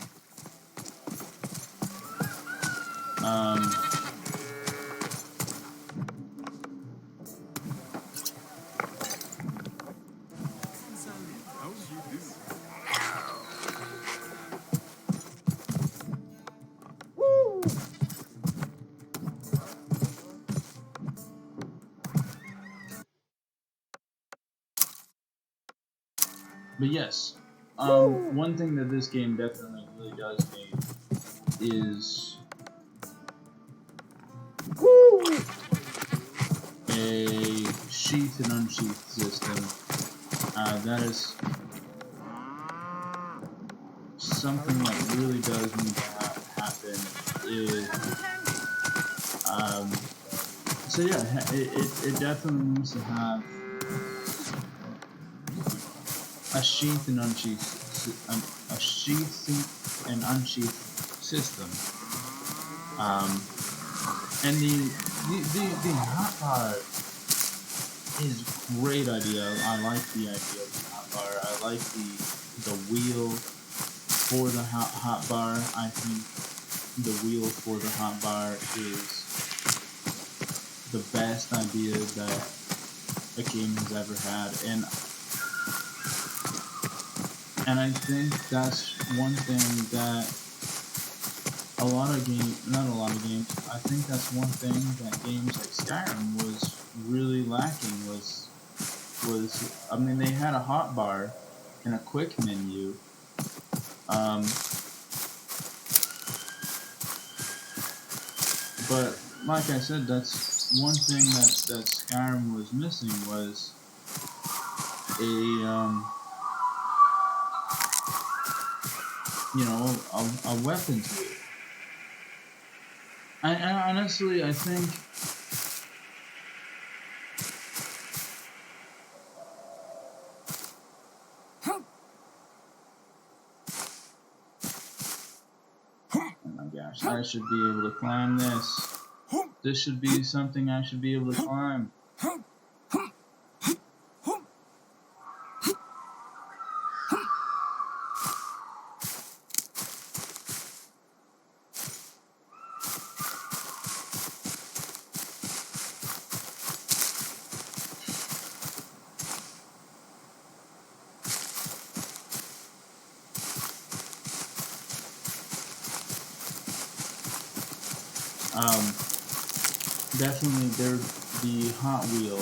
But yes, one thing that this game definitely really does need is a sheath and unsheath system. That is something that really does need to happen. So yeah, it definitely needs to have a sheath and unsheath, a sheath and unsheath system. And the hotbar is a great idea. I like the idea of the hotbar. I like the wheel for the hotbar. I think the wheel for the hotbar is the best idea that a game has ever had, and I think that's one thing that I think that's one thing that games like Skyrim was really lacking was I mean, they had a hotbar and a quick menu, But like I said, that's one thing that Skyrim was missing was a weapon to it. I honestly, I think oh my gosh, I should be able to climb this. This should be something I should be able to climb. Definitely, the Hot Wheel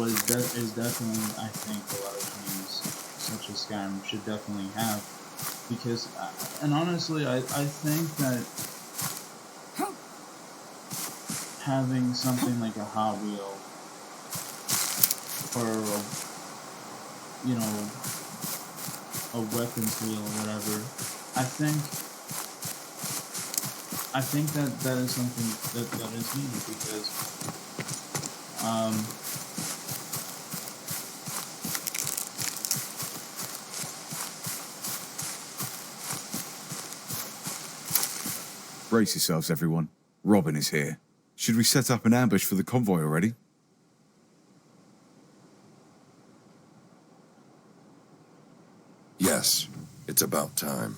is definitely, I think, a lot of games such as Skyrim should definitely have, because, and honestly, I think that having something like a Hot Wheel or a weapons wheel or whatever, I think that is something that is needed, because
Brace yourselves, everyone. Robin is here. Should we set up an ambush for the convoy already?
Yes, it's about time.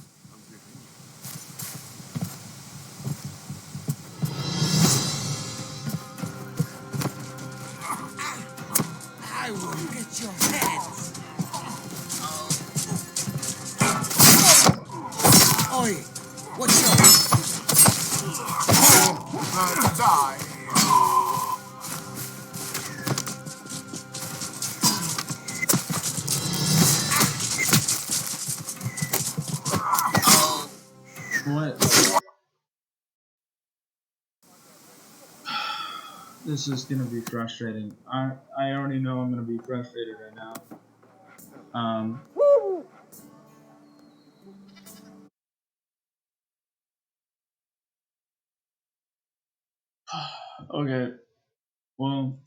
I will get your heads. Oi, what's your...
Die.
what? This is gonna be frustrating. I already know I'm gonna be frustrated right now. Okay, well,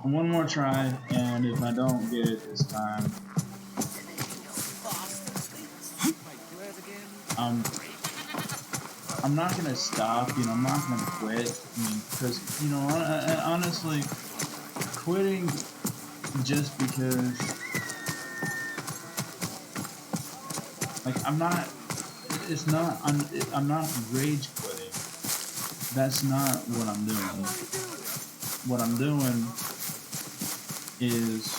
one more try, and if I don't get it this time, I'm not gonna stop. I'm not gonna quit. Because honestly, quitting just because, like, I'm not. It's not. I'm not rage quitting. That's not what I'm doing. What I'm doing is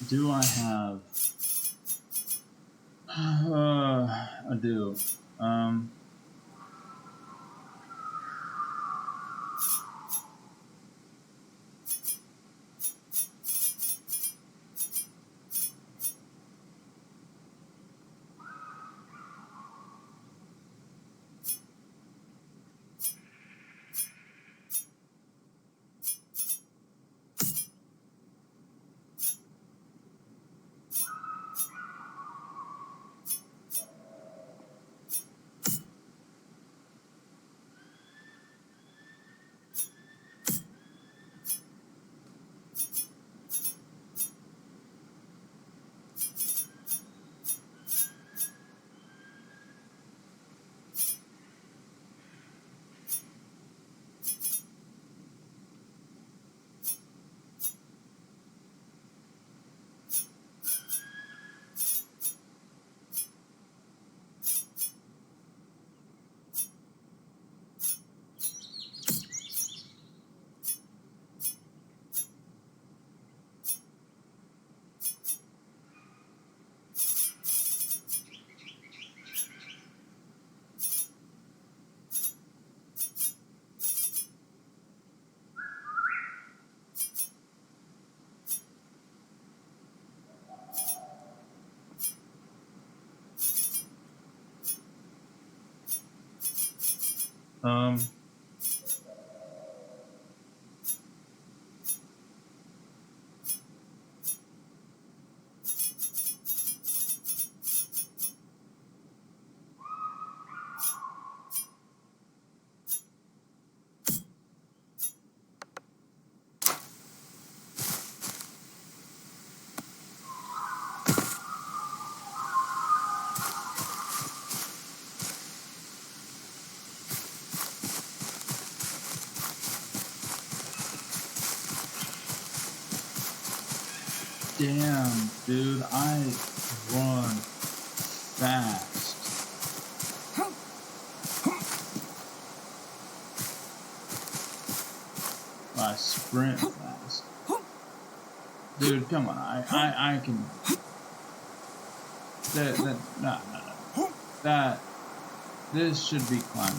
do I have? I do. Um, damn, dude, I run fast. I sprint fast. Dude, come on, I can. No. This should be climbing.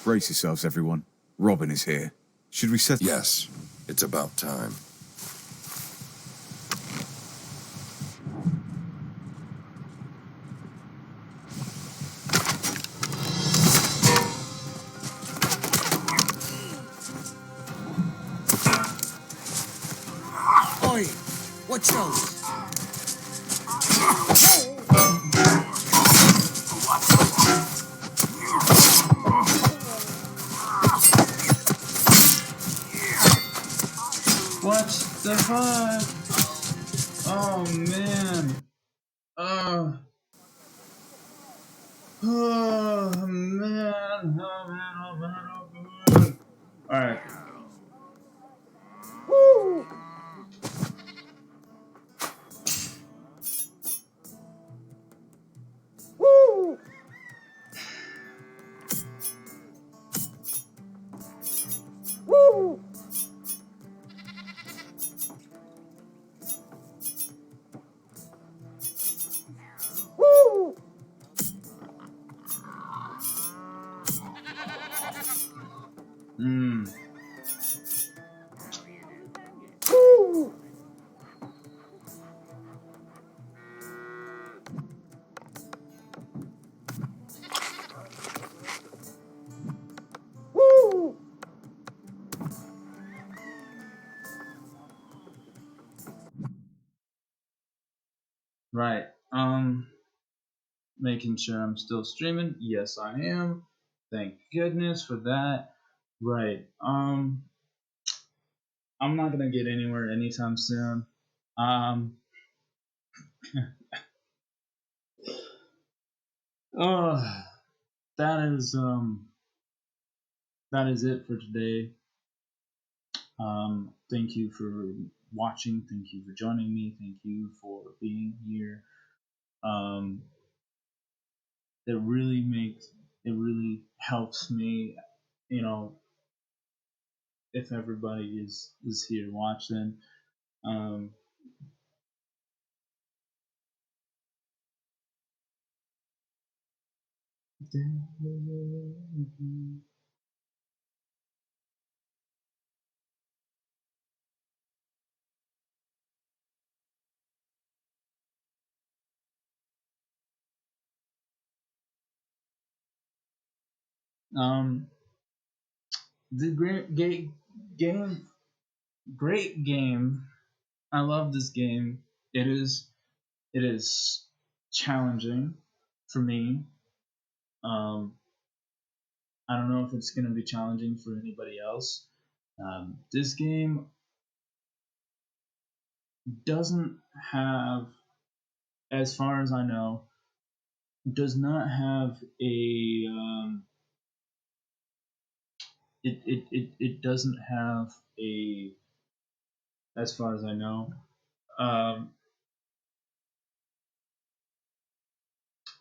Brace yourselves, everyone. Robin is here. Should we set...
Yes, it's about time.
Oi! Watch those!
What the fuck? Oh man. Oh man. Alright. Right. Making sure I'm still streaming. Yes, I am. Thank goodness for that. Right. I'm not gonna get anywhere anytime soon. Um. Oh, that is it for today. Thank you for watching. Thank you for joining me. Thank you for being here. Um, it really helps me, you know, if everybody is here watching. Um, um, the game, great game. I love this game. It is challenging for me. Um, I don't know if it's going to be challenging for anybody else. This game doesn't have, as far as I know, does not have a it doesn't have a, as far as I know, um,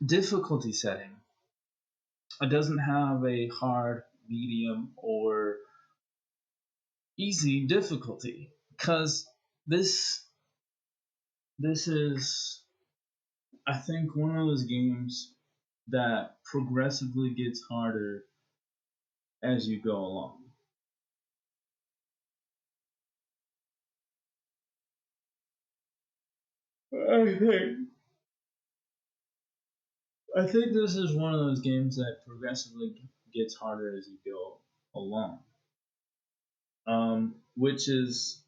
difficulty setting. It doesn't have a hard, medium, or easy difficulty, because this this is, I think, one of those games that progressively gets harder as you go along. I think I think this is one of those games that progressively gets harder as you go along, which is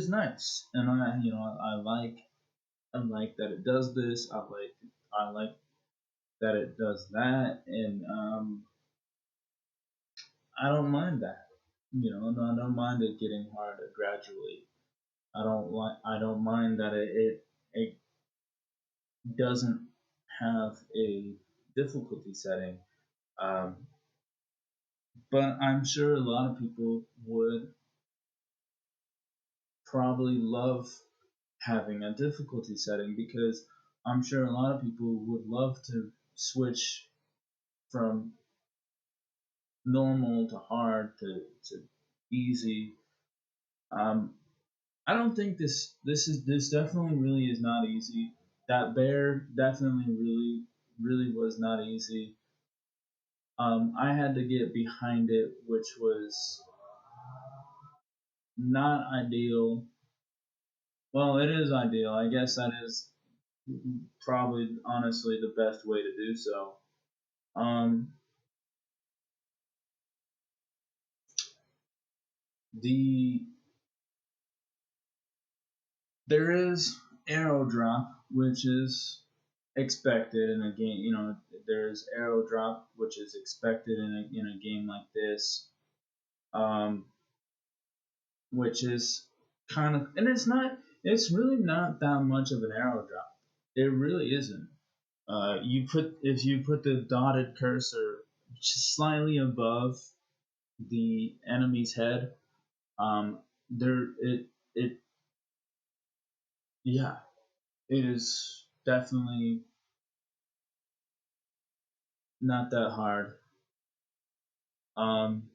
nice, and I like that it does this. I like that it does that, and I don't mind that. I don't mind it getting harder gradually. I don't mind that it doesn't have a difficulty setting. Um, but I'm sure a lot of people would probably love having a difficulty setting because I'm sure a lot of people would love to switch from normal to hard to easy. Um, I don't think this definitely really is not easy. That bear definitely really was not easy. I had to get behind it, which was not ideal. Well, it is ideal. I guess that is probably honestly the best way to do so. Um, the there is arrow drop, which is expected in a game. There's arrow drop, which is expected in a game like this. Um, which is kind of, and it's really not that much of an arrow drop. It really isn't. If you put the dotted cursor just slightly above the enemy's head, there it yeah, it is definitely not that hard. Um,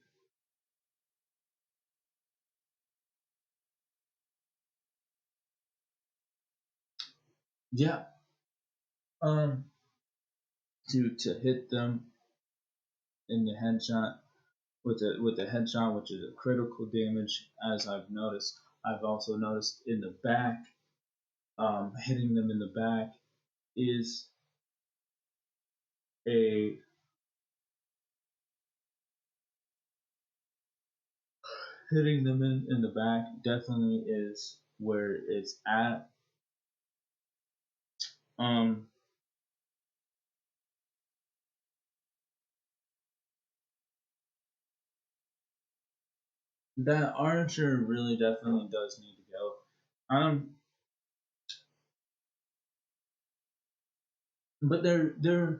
yeah, um, to hit them in the headshot with the headshot, which is a critical damage, as I've noticed. I've also noticed in the back, hitting them in the back is a hitting them in the back definitely is where it's at. Um, that archer really definitely does need to go. But they're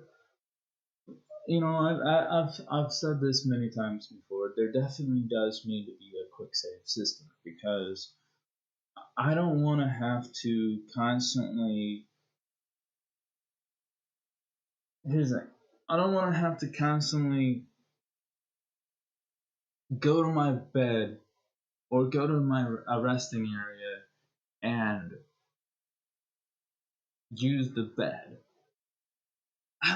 I've said this many times before. There definitely does need to be a quick save system because I don't want to have to constantly. Here's the thing. I don't want to have to constantly go to my bed or go to my resting area and use the bed.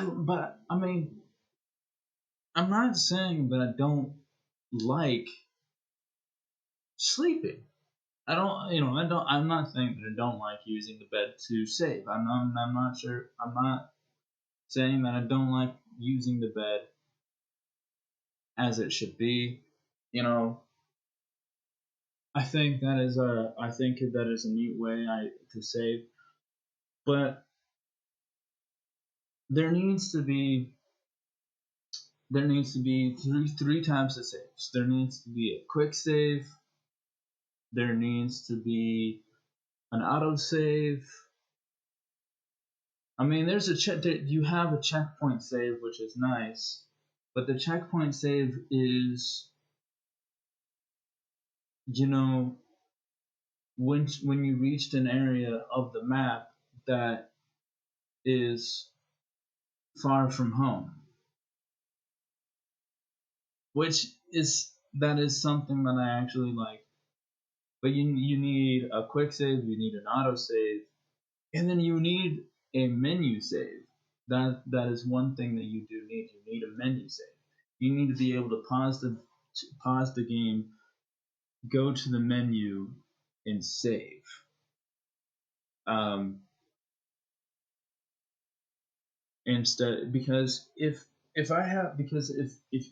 But I mean, I'm not saying that I don't like sleeping. I'm not saying that I don't like using the bed to save. I'm not sure. I'm not saying that I don't like using the bed as it should be. You know, I think that is a neat way to save, but there needs to be three types of saves. There needs to be a quick save. There needs to be an auto save. I mean, you have a checkpoint save, which is nice, but the checkpoint save is, you know, when you reached an area of the map that is far from home, which is that is something that I actually like. But you need a quick save, you need an auto save, And then you need a menu save. That is one thing that you do need. You need a menu save. You need to be able to pause the game, go to the menu, and save. Um, Instead, because if I have because if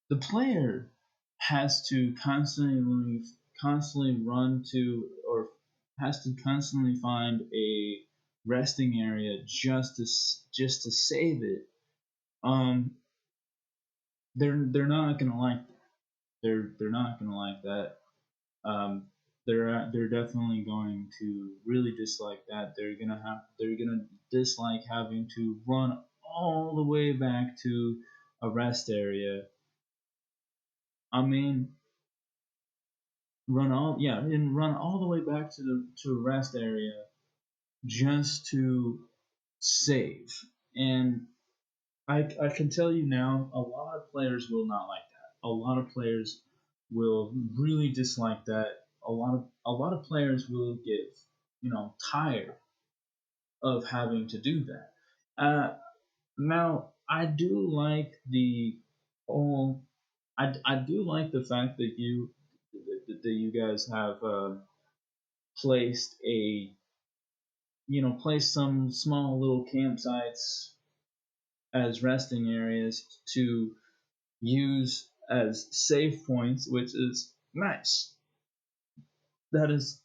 the player has to constantly run to, or has to constantly find a resting area just to save it, um they're not gonna like that. They're not gonna like that. um they're definitely going to really dislike that. They're gonna dislike having to run all the way back to a rest area. I mean, run all the way back to a rest area just to save. And I can tell you now, a lot of players will not like that. A lot of players will really dislike that. A lot of players will get, tired of having to do that. Now I do like the whole. I do like the fact that you guys have placed a placed some small little campsites as resting areas to use as save points, which is nice. That is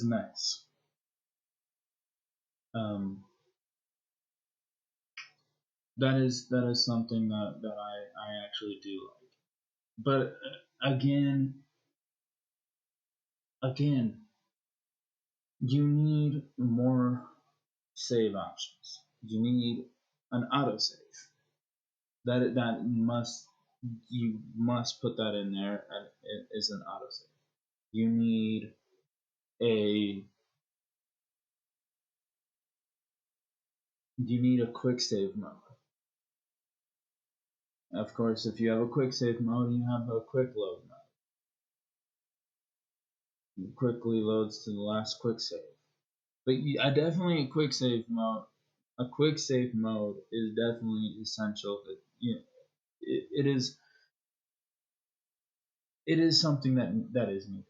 nice. Um, that is something that I actually do like. But again, again, you need more save options. You need an autosave. That must you must put that in there, and it is an autosave. You need a quick save mode. Of course, if you have a quick save mode, you have a quick load mode. It quickly loads to the last quick save. But I definitely a quick save mode. A quick save mode is definitely essential. It is something that is needed,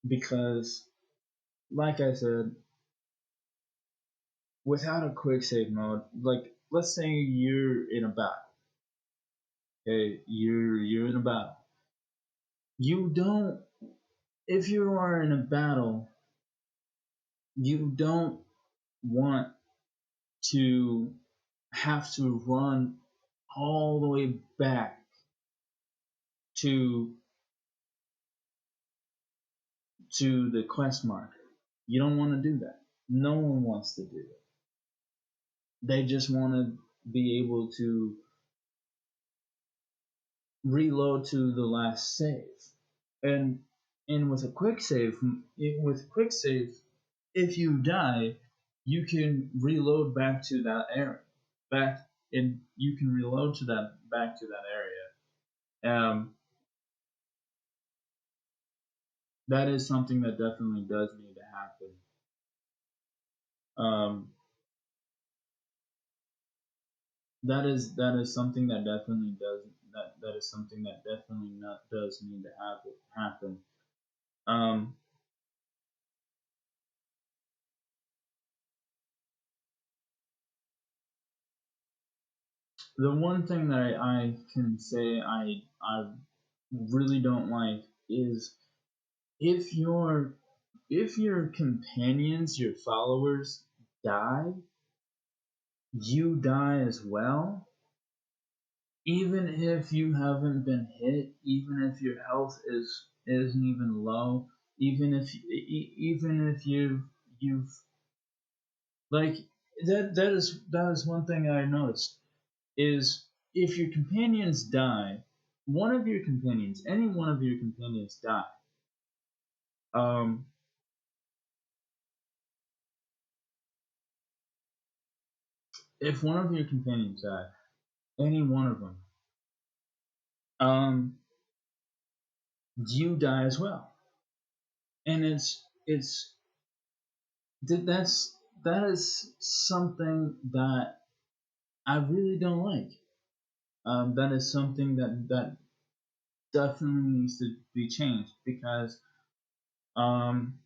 because, like I said, without a quick save mode, like let's say you're in a battle. Okay, you're in a battle. You don't. If you are in a battle, you don't want to have to run all the way back to the quest marker. You don't want to do that. No one wants to do it. They just want to be able to reload to the last save. And with a quick save, if you die, you can reload back to that area. Back and you can reload to that back to that area. That is something that definitely does need to happen. Um, that is something that definitely that is something that definitely not does need to happen. Um, the one thing that I can say I really don't like is if your companions, your followers die, you die as well. Even if you haven't been hit, even if your health isn't even low, even if you've like that is one thing I noticed is if your companions die, any one of your companions die, um, if one of your companions die, any one of them, um, you die as well, and it's that is something that I really don't like. That is something that definitely needs to be changed because um,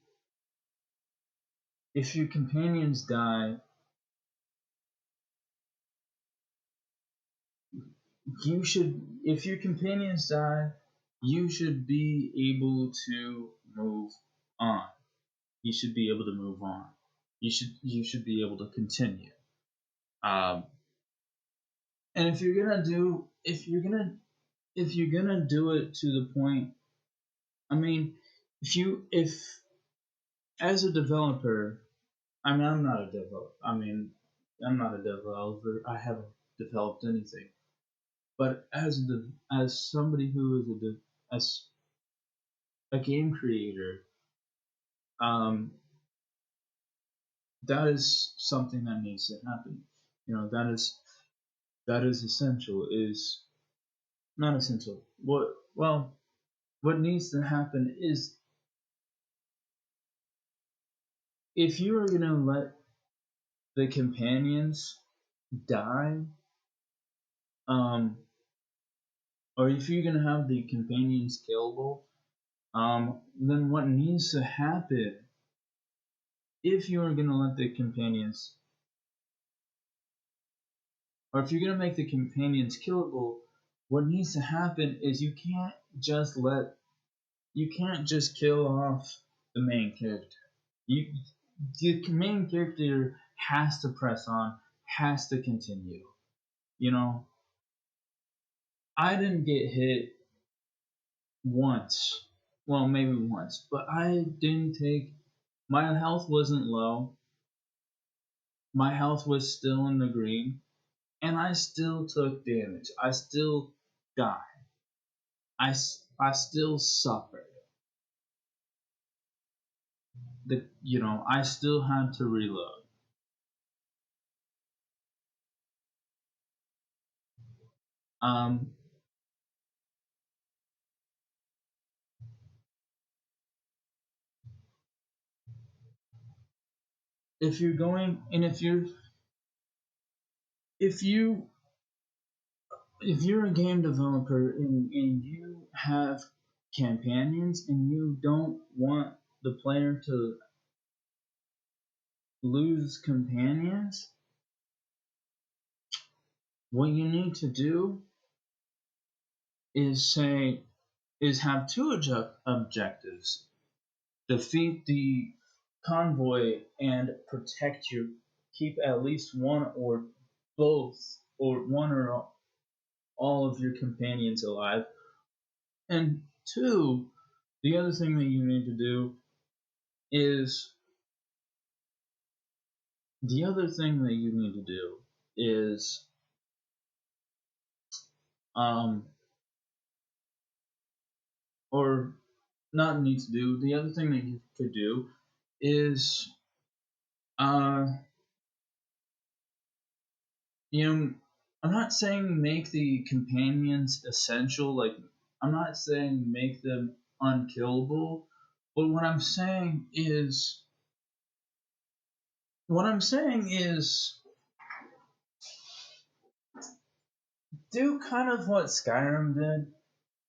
if your companions die, you should. If your companions die, you should be able to move on. You should be able to move on. You should be able to continue. Um, and if you're gonna do it to the point, I mean, if as a developer, I mean, I'm not a developer. I mean, I'm not a developer. I haven't developed anything. But as somebody who is as a game creator, um, that is something that needs to happen. That is essential. Is not essential. What needs to happen is if you are gonna let the companions die, um, or if you're gonna have the companions killable, then what needs to happen if you are gonna let the companions, or if you're gonna make the companions killable, what needs to happen is you can't just kill off the main character. You the main character has to press on, has to continue. You know, I didn't get hit once. Well, maybe once, but I didn't take. My health wasn't low. My health was still in the green, and I still took damage. I still died. I still suffered. I still had to reload. Um, if you're going, and if you if you're a game developer and you have companions and you don't want the player to lose companions, what you need to do is say is have two objectives: defeat the convoy and protect your keep at least one or both or one or all of your companions alive. And two, the other thing that you need to do is the other thing that you need to do is um or not need to do the other thing that you could do is uh you know I'm not saying make the companions essential, like I'm not saying make them unkillable, but what I'm saying is do kind of what Skyrim did,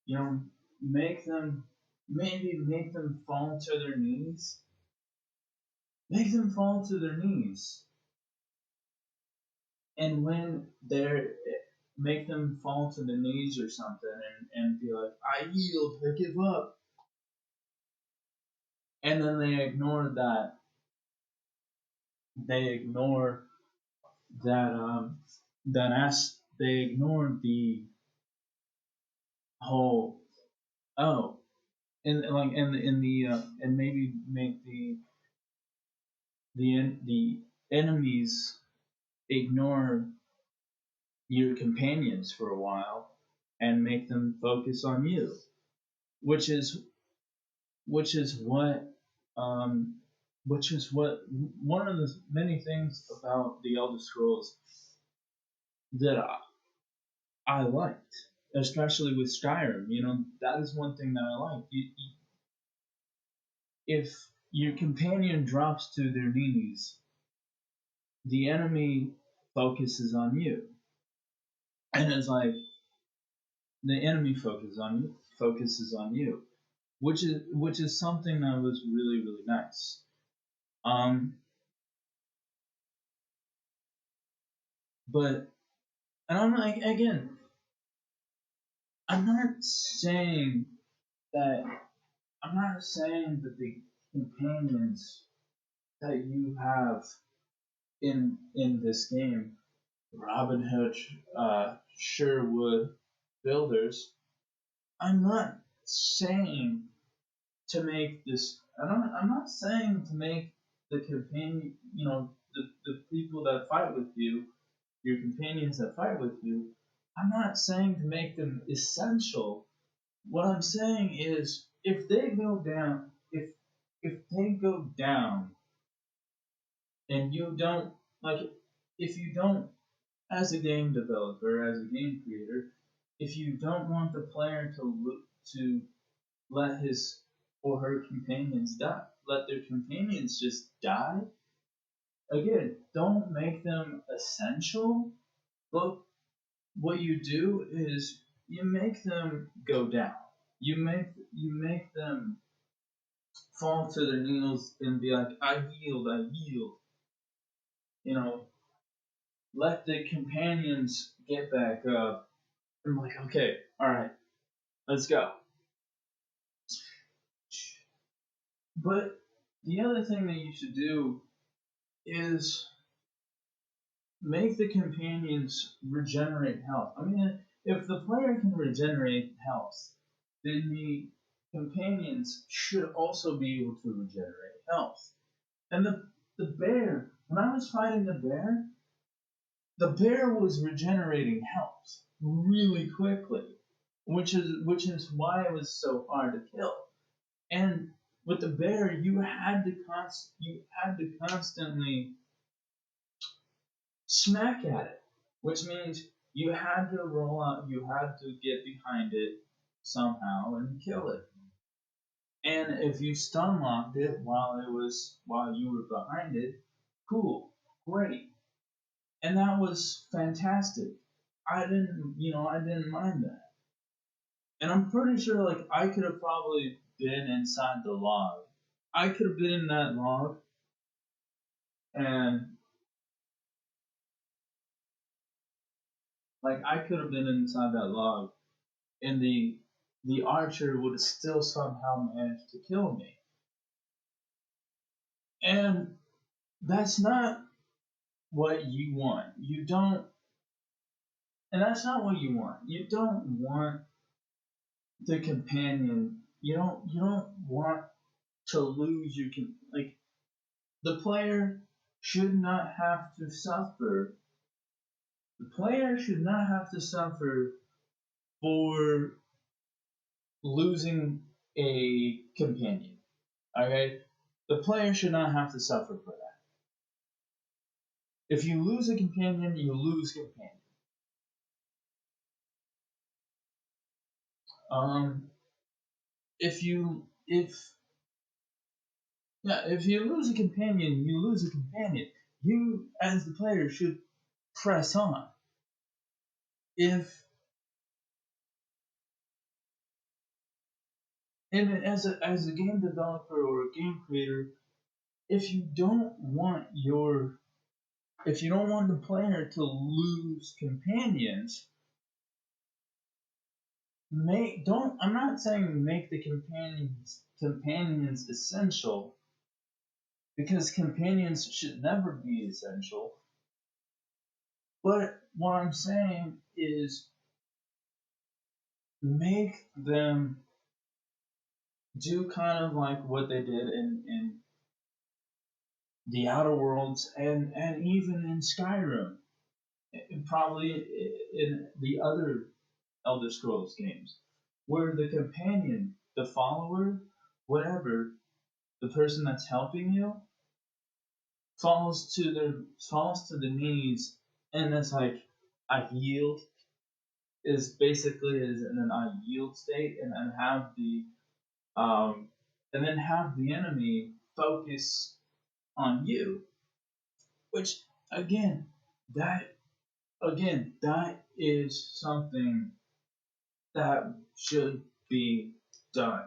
you know, make them make them fall to their knees. Make them fall to their knees. And when they're make them fall to the knees or something and be like, I yield, I give up. And then they ignore that they ignore they ignore the whole oh and like in the and maybe make the enemies ignore your companions for a while and make them focus on you, which is which is what um, which is what one of the many things about the Elder Scrolls that I liked, especially with Skyrim. You know, that is one thing that I like. If your companion drops to their knees, the enemy focuses on you, and it's like the enemy focuses on you, which is something that was really really nice. Um, but and I'm like again, I'm not saying that I'm not saying that the companions that you have in this game, Robin Hood, Sherwood, builders. I'm not saying to make this. I'm not saying to make the companion. The people that fight with you, your companions that fight with you. I'm not saying to make them essential. What I'm saying is, if they go down, if they go down, and you don't like, if you don't, as a game developer, as a game creator, if you don't want the player to let his or her companions die, let their companions just die. Again, don't make them essential, but what you do is you make them go down. You make them fall to their knees and be like, I yield, I yield. You know, let the companions get back up. I'm like, okay, all right, let's go. But the other thing that you should do is make the companions regenerate health. I mean, if the player can regenerate health, then the companions should also be able to regenerate health. And the bear, when I was fighting the bear was regenerating health really quickly, which is why it was so hard to kill. And with the bear, you had to constantly smack at it, which means you had to roll out, you had to get behind it somehow and kill it. And if you stun locked it while you were behind it, cool, great, and that was fantastic. I didn't mind that, and I'm pretty sure like I could have probably been inside the log. I could have been in that log, and like I could have been inside that log, and the archer would have still somehow managed to kill me. And that's not what you want. You don't, and that's not what you want. You don't want the companion. You don't want to lose your like the player should not have to suffer. The player should not have to suffer for losing a companion. Okay? The player should not have to suffer for that. If you lose a companion, you lose companion. Um, if you if if you lose a companion, you lose a companion. You as the player should press on. If and as a game developer or a game creator, if you don't want the player to lose companions, I'm not saying make the companions essential, because companions should never be essential. But what I'm saying is make them do kind of like what they did in the Outer Worlds and even in Skyrim, and probably in the other Elder Scrolls games, where the companion, the follower, whatever, the person that's helping you, falls to the knees, and it's like I yield, is basically is in an I yield state, and then have the enemy focus on you, which again, that that is something that should be done.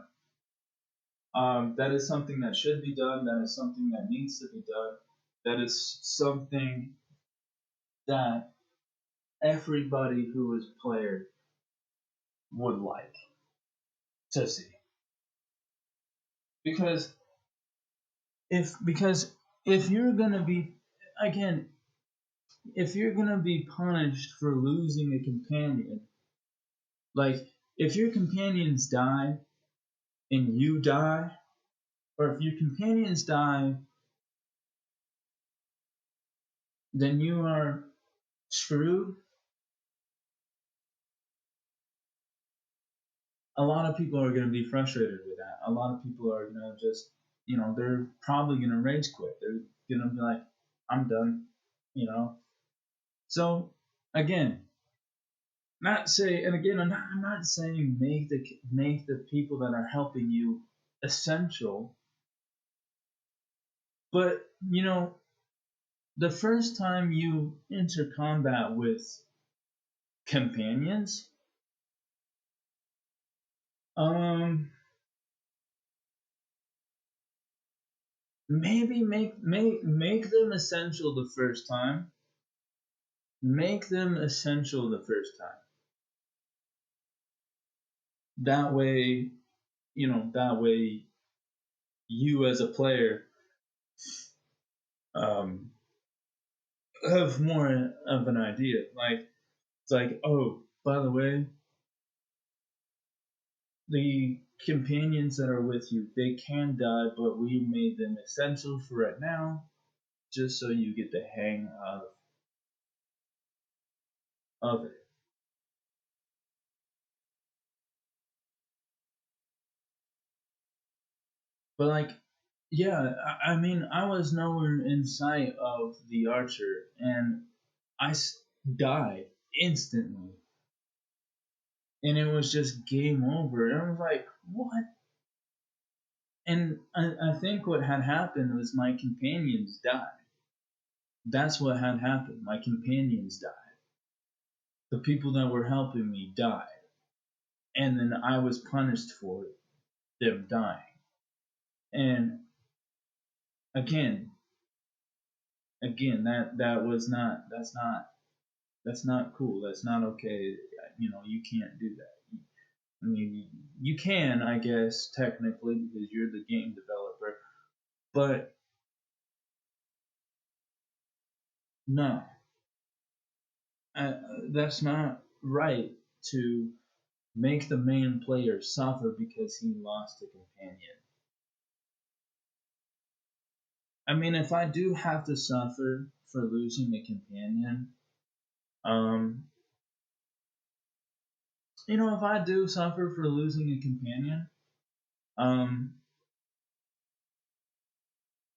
That is something that should be done. That is something that needs to be done. That is something that everybody who is a player would like to see. Because if you're gonna be again, if you're gonna be punished for losing a companion, like if your companions die and you die, or if your companions die, then you are screwed. A lot of people are going to be frustrated with that. A lot of people are going to just, they're probably going to rage quit. They're going to be like, I'm done, you know. So again, I'm not saying make the people that are helping you essential, but the first time you enter combat with companions, maybe make them essential the first time. Make them essential the first time. That way, that way you as a player um, have more of an idea. Like it's like, oh, by the way, the companions that are with you, they can die, but we made them essential for right now, just so you get the hang of it. But like, yeah, I mean, I was nowhere in sight of the archer, and I died instantly, and it was just game over. And I was like, what? And I think what had happened was my companions died. That's what had happened. My companions died. The people that were helping me died. And then I was punished for them dying. And again, that was not that's not cool. That's not okay. You can't do that. I mean, you can, I guess, technically, because you're the game developer, but no, that's not right to make the main player suffer because he lost a companion. I mean, if I do have to suffer for losing a companion, um, if I do suffer for losing a companion, um,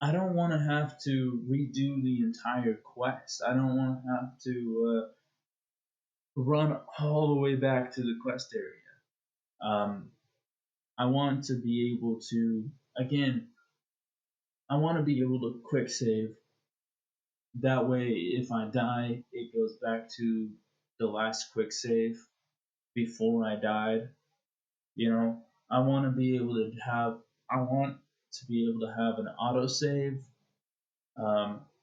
I don't want to have to redo the entire quest. I don't want to have to run all the way back to the quest area. Um, I want to be able to, again, I want to be able to quick save. That way, if I die, it goes back to the last quick save before I died. I want to be able to have, I want to be able to have an autosave.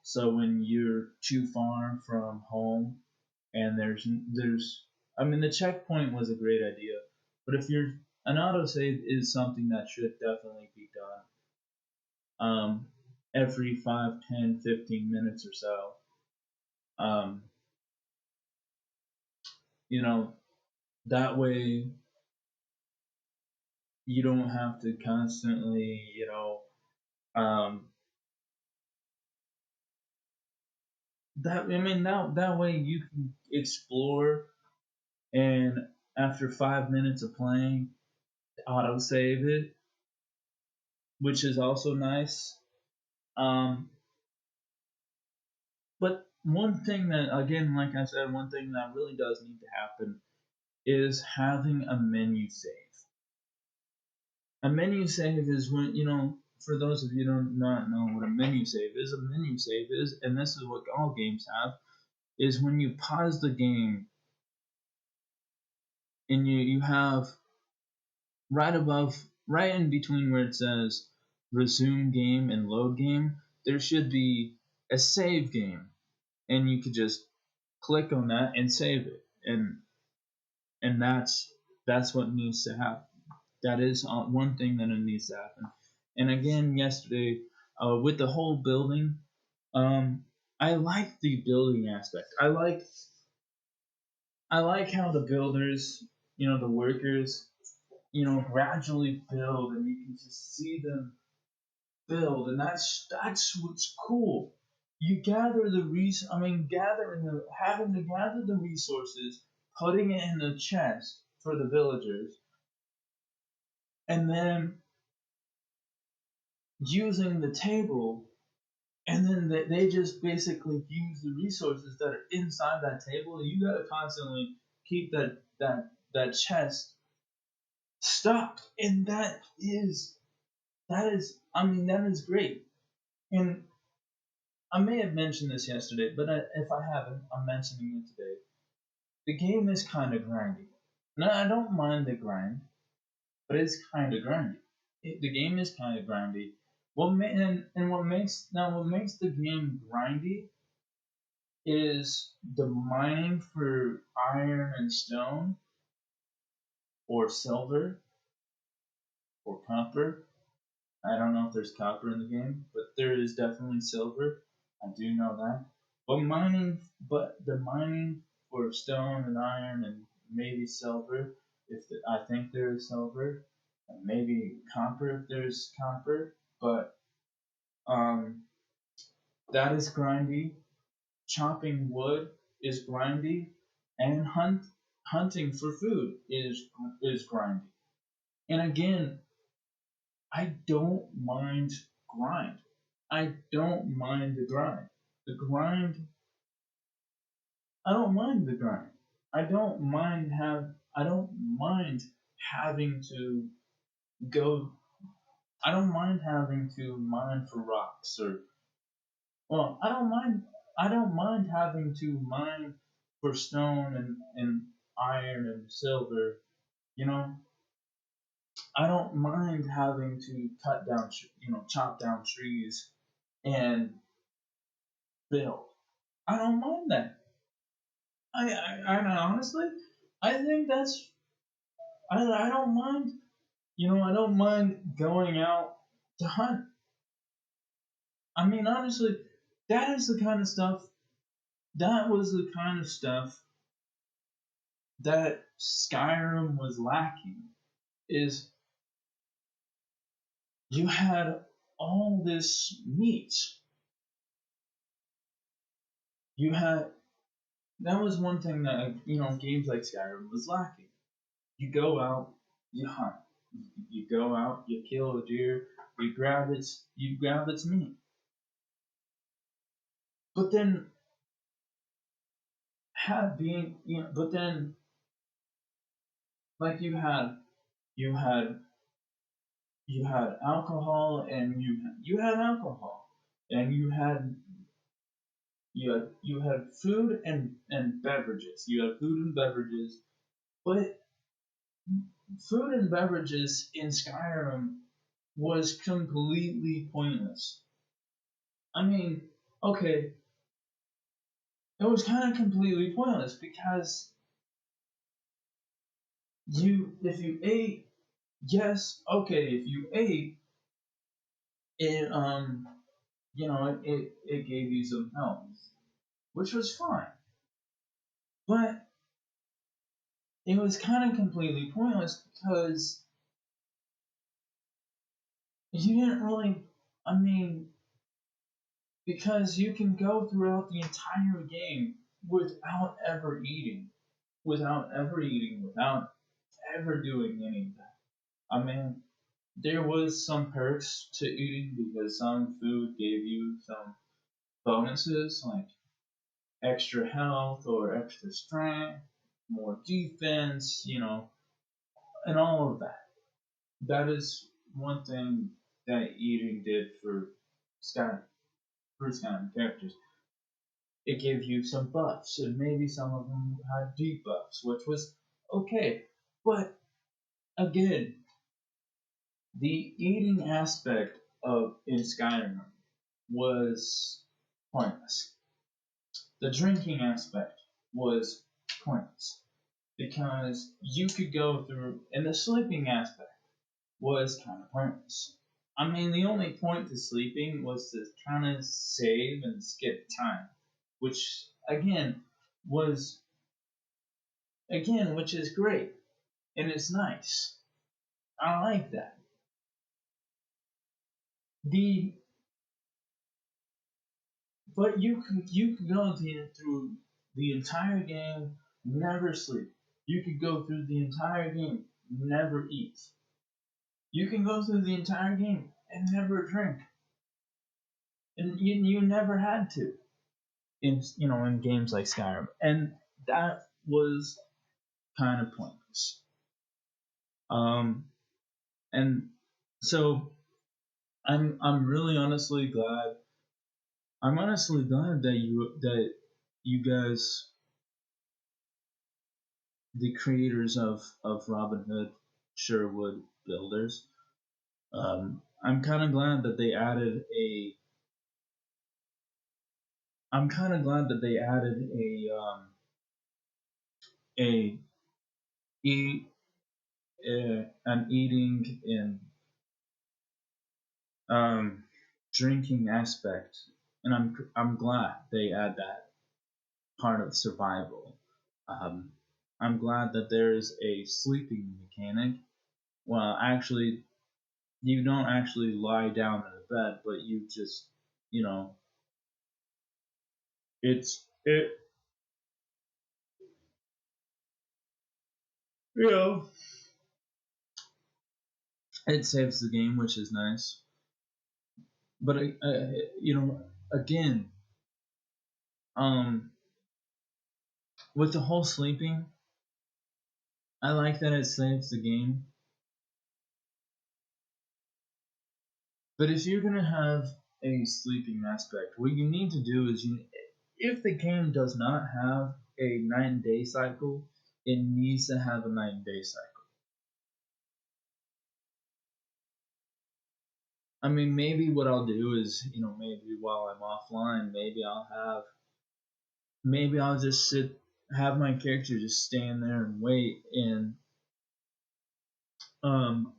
So when you're too far from home and I mean, the checkpoint was a great idea, but if you're, an autosave is something that should definitely be done every 5, 10, 15 minutes or so. Um, you know, that way you don't have to constantly, um, that way you can explore, and after 5 minutes of playing, autosave it, which is also nice. Um, but one thing that, again, like I said, one thing that really does need to happen is having a menu save. A menu save is when, for those of you who do not know what a menu save is, and this is what all games have, is when you pause the game and you have right in between where it says resume game and load game, there should be a save game, and you could just click on that and save it, and that's what needs to happen. That is one thing that needs to happen. And again, yesterday, with the whole building, I like the building aspect. I like how the builders, the workers, gradually build, and you can just see them build, and that's what's cool. You gather the having to gather the resources, putting it in the chest for the villagers, and then using the table, and then they just basically use the resources that are inside that table, and you gotta constantly keep that chest stocked, and that is great. And I may have mentioned this yesterday, but if I haven't, I'm mentioning it today. The game is kind of grindy. Now, I don't mind the grind, but it's kind of grindy. The game is kind of grindy. What makes the game grindy is the mining for iron and stone, or silver, or copper. I don't know if there's copper in the game, but there is definitely silver. I do know that. But the mining for stone and iron and maybe silver, I think there is silver, and maybe copper if there's copper. But um, that is grindy. Chopping wood is grindy, and hunting for food is grindy. And again, I don't mind grind. I don't mind the grind. The grind. I don't mind the grind. I don't mind having to go. I don't mind having to mine for rocks, or well, I don't mind having to mine for stone and iron and silver. You know, I don't mind having to chop down trees and build. I don't mind that. I honestly, I think I don't mind. I don't mind going out to hunt. I mean, honestly, that is the kind of stuff. That was the kind of stuff that Skyrim was lacking. Is you had all this meat. You had That was one thing that games like Skyrim was lacking. You go out, you hunt. You go out, you kill a deer, you grab its meat. But then have being you know, but then like you had you had alcohol, and you had alcohol, and you had food and beverages. You had food and beverages, but food and beverages in Skyrim was completely pointless. I mean, okay, it was kind of completely pointless because if you ate, yes, okay, if you ate, it it gave you some health, which was fine, but it was kind of completely pointless because you didn't really, I mean, because you can go throughout the entire game without ever eating, without ever doing anything. I mean, there was some perks to eating because some food gave you some bonuses like extra health or extra strength, more defense, and all of that. That is one thing that eating did for Skyrim characters. It gave you some buffs, and maybe some of them had debuffs, which was okay. But again, the eating aspect of in Skyrim was pointless. The drinking aspect was pointless because you could go through, and the sleeping aspect was kind of pointless. I mean, the only point to sleeping was to kind of save and skip time, which was which is great and it's nice. I like that. The But you could go through the entire game, never sleep. You could go through the entire game, never eat. You can go through the entire game and never drink, and you never had to in games like Skyrim, and that was kind of pointless. And so I'm really honestly glad. I'm honestly glad that you guys, the creators of Robin Hood, Sherwood builders. I'm kind of glad that they added a. I'm kind of glad that they added a eat an eating and drinking aspect, and I'm glad they add that part of survival. Um, I'm glad that there is a sleeping mechanic. Well, actually, you don't actually lie down in a bed, but you just, you know, it's it, you know, it saves the game, which is nice. But again, um, with the whole sleeping, I like that it saves the game. But if you're gonna have a sleeping aspect, what you need to do is if the game does not have a night and day cycle, it needs to have a night and day cycle. I mean, maybe what I'll do is, maybe while I'm offline, maybe I'll just have my character just stand there and wait and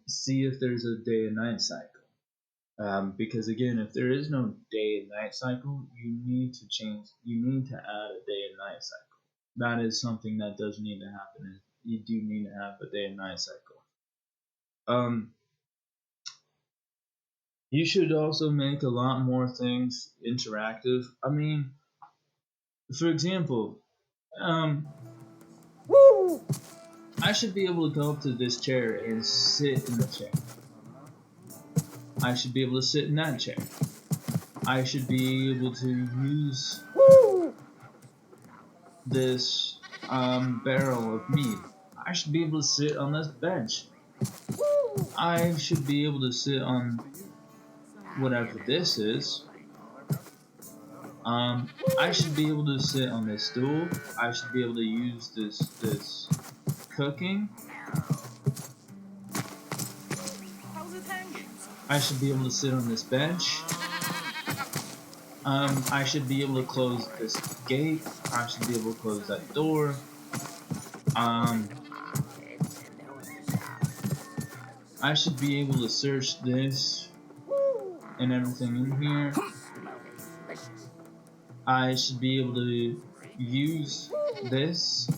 see if there's a day and night cycle. Because again, if there is no day and night cycle, you need to add a day and night cycle. That is something that does need to happen. You do need to have a day and night cycle. You should also make a lot more things interactive. I mean, for example, I should be able to go up to this chair and sit in the chair. I should be able to sit in that chair. I should be able to use this barrel of meat. I should be able to sit on this bench. I should be able to sit on whatever this is. I should be able to sit on this stool. I should be able to use this cooking. I should be able to sit on this bench. I should be able to close this gate. I should be able to close that door. I should be able to search this and everything in here. I should be able to use this.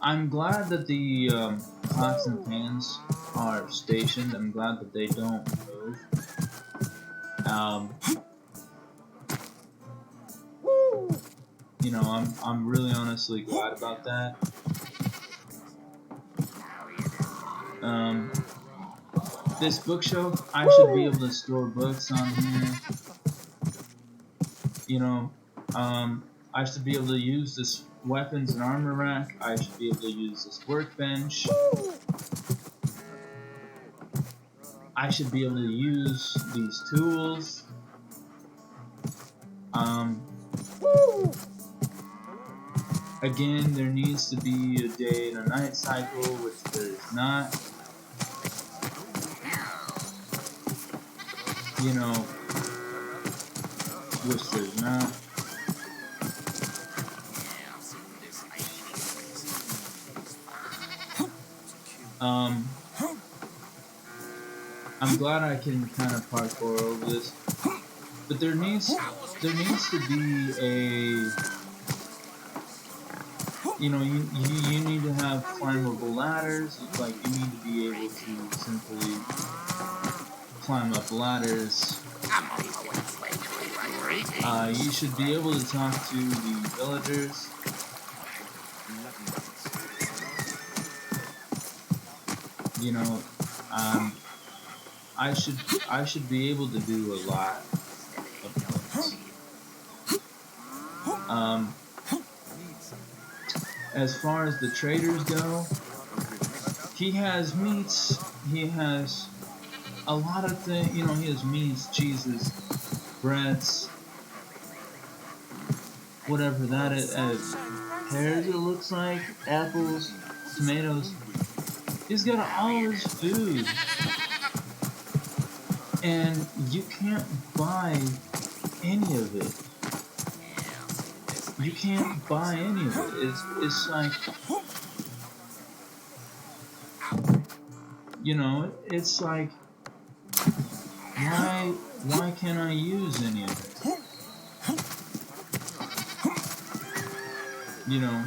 I'm glad that the pots and pans are stationed. I'm glad that they don't move. I'm really honestly glad about that. This bookshelf, I should be able to store books on here. I should be able to use this weapons and armor rack. I should be able to use this workbench. I should be able to use these tools. Again, there needs to be a day and a night cycle, which there is not. You know, which there's not. I'm glad I can kind of parkour over this, but there needs to be a, you know, you need to have climbable ladders. Like, you need to be able to simply climb up ladders. You should be able to talk to the villagers. You know, I should be able to do a lot of things. As far as the traders go, he has meats. He has a lot of things. You know, he has meats, cheeses, breads, whatever that is. Pears, it looks like, apples, tomatoes. He's got all his food, and you can't buy any of it. You can't buy any of it. It's like, you know, it's like, why can't I use any of it? You know,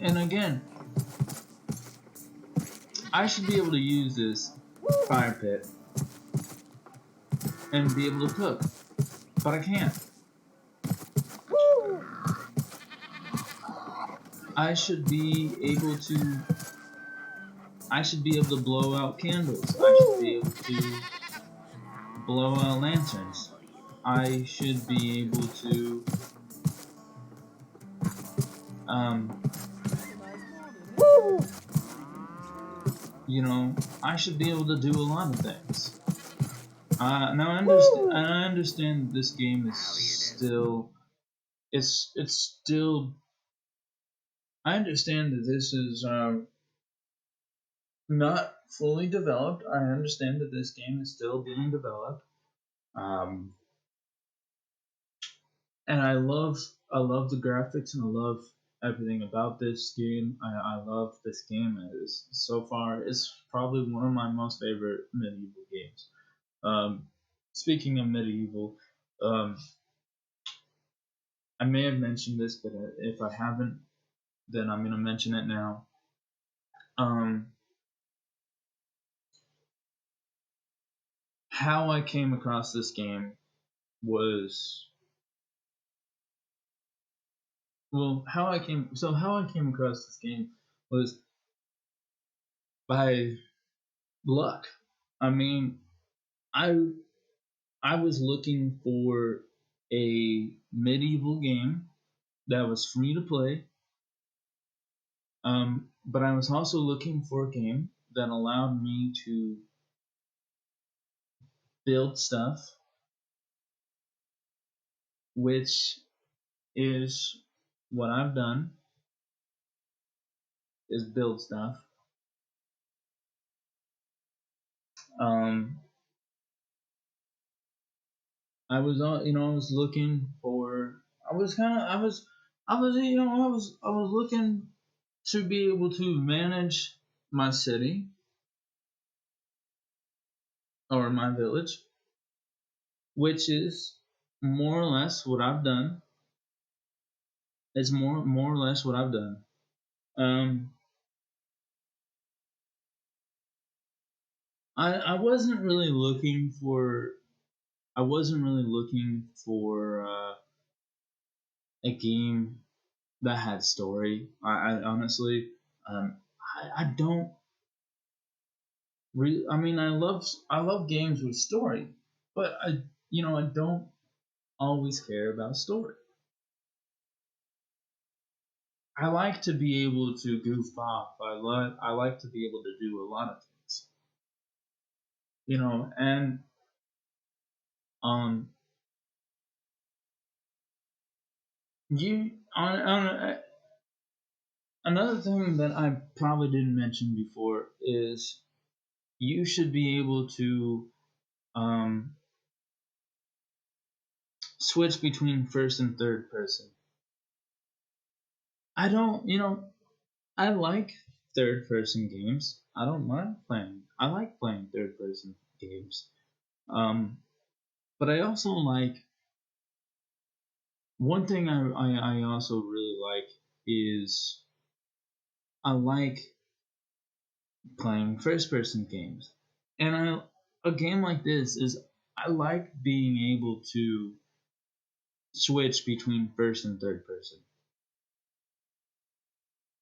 and again, I should be able to use this fire pit and be able to cook, but I can't. I should be able to blow out candles. I should be able to blow out lanterns. I should be able to you know, I should be able to do a lot of things. Now I understand this game is still, it's still. I understand that this is not fully developed. I understand that this game is still being developed, and I love the graphics, and I love everything about this game. I love this game. So far, it's probably one of my most favorite medieval games. Speaking of medieval, I may have mentioned this, but if I haven't, then I'm gonna mention it now. How I came across this game was, how I came across this game was by luck. I mean, I I was looking for a medieval game that was free to play, but I was also looking for a game that allowed me to build stuff, which is what I've done, is build stuff. Um, I was I was looking for. I was looking to be able to manage my city or my village, which is more or less what I've done. It's more or less what I've done. Um, I wasn't really looking for. I wasn't really looking for a game that had story. I honestly, I don't really. I mean, I love games with story, but I don't always care about story. I like to be able to goof off. I like to be able to do a lot of things. and um, you on another thing that I probably didn't mention before is you should be able to um, switch between first and third person. I don't, I like third person games. I don't mind playing. I like playing third person games. Um, but I also like one thing I also really like is I like playing first person games. And a game like this is I like being able to switch between first and third person.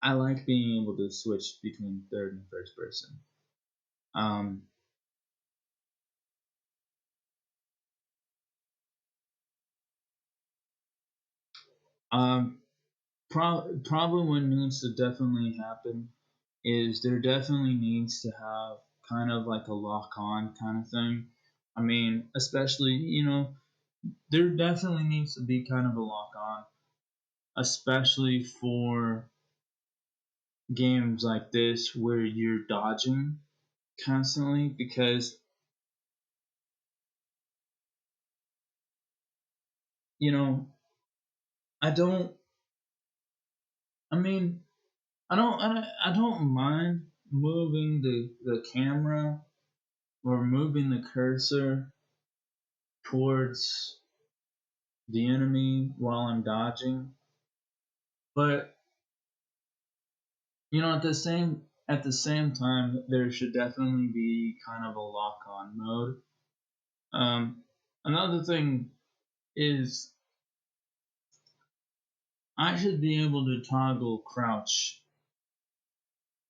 I like being able to switch between third and first person. Um, um, Probably what needs to definitely happen is there definitely needs to have kind of like a lock on kind of thing. I mean, especially, there definitely needs to be kind of a lock on, especially for games like this where you're dodging constantly because, you know, I don't, I mean, I don't mind moving the camera or moving the cursor towards the enemy while I'm dodging. But at the same time, there should definitely be kind of a lock on mode. Um, Another thing is I should be able to toggle crouch.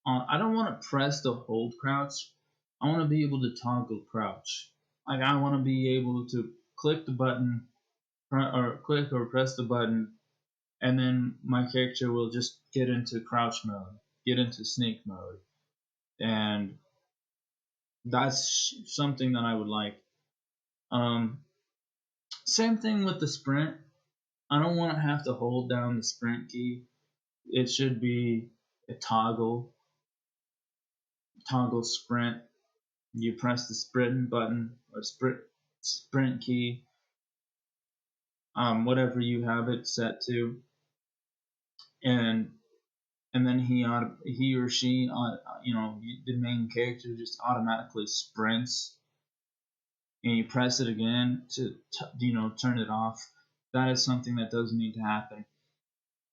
I don't want to press the hold crouch. I want to be able to toggle crouch. Like I want to be able to click the button or click or press the button, and then my character will just get into crouch mode, get into sneak mode, and that's something that I would like. Um, Same thing with the sprint. I don't want to have to hold down the sprint key. It should be a toggle sprint. You press the sprint button or sprint key, whatever you have it set to, and then he or she, the main character just automatically sprints, and you press it again to turn it off. That is something that does need to happen.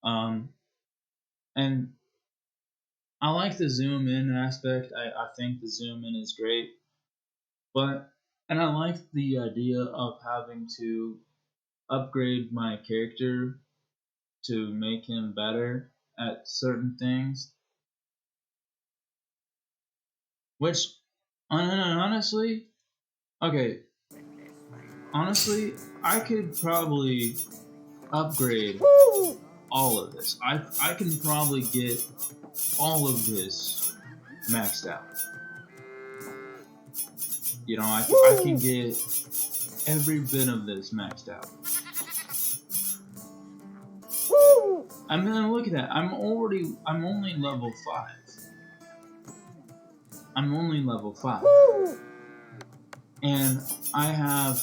Um, and I like the zoom in aspect. I think the zoom in is great, and I like the idea of having to upgrade my character to make him better at certain things. Which, honestly, okay, honestly, I could probably upgrade all of this. I can probably get all of this maxed out. I can get every bit of this maxed out. I mean, look at that. I'm only level 5. I'm only level 5. And I have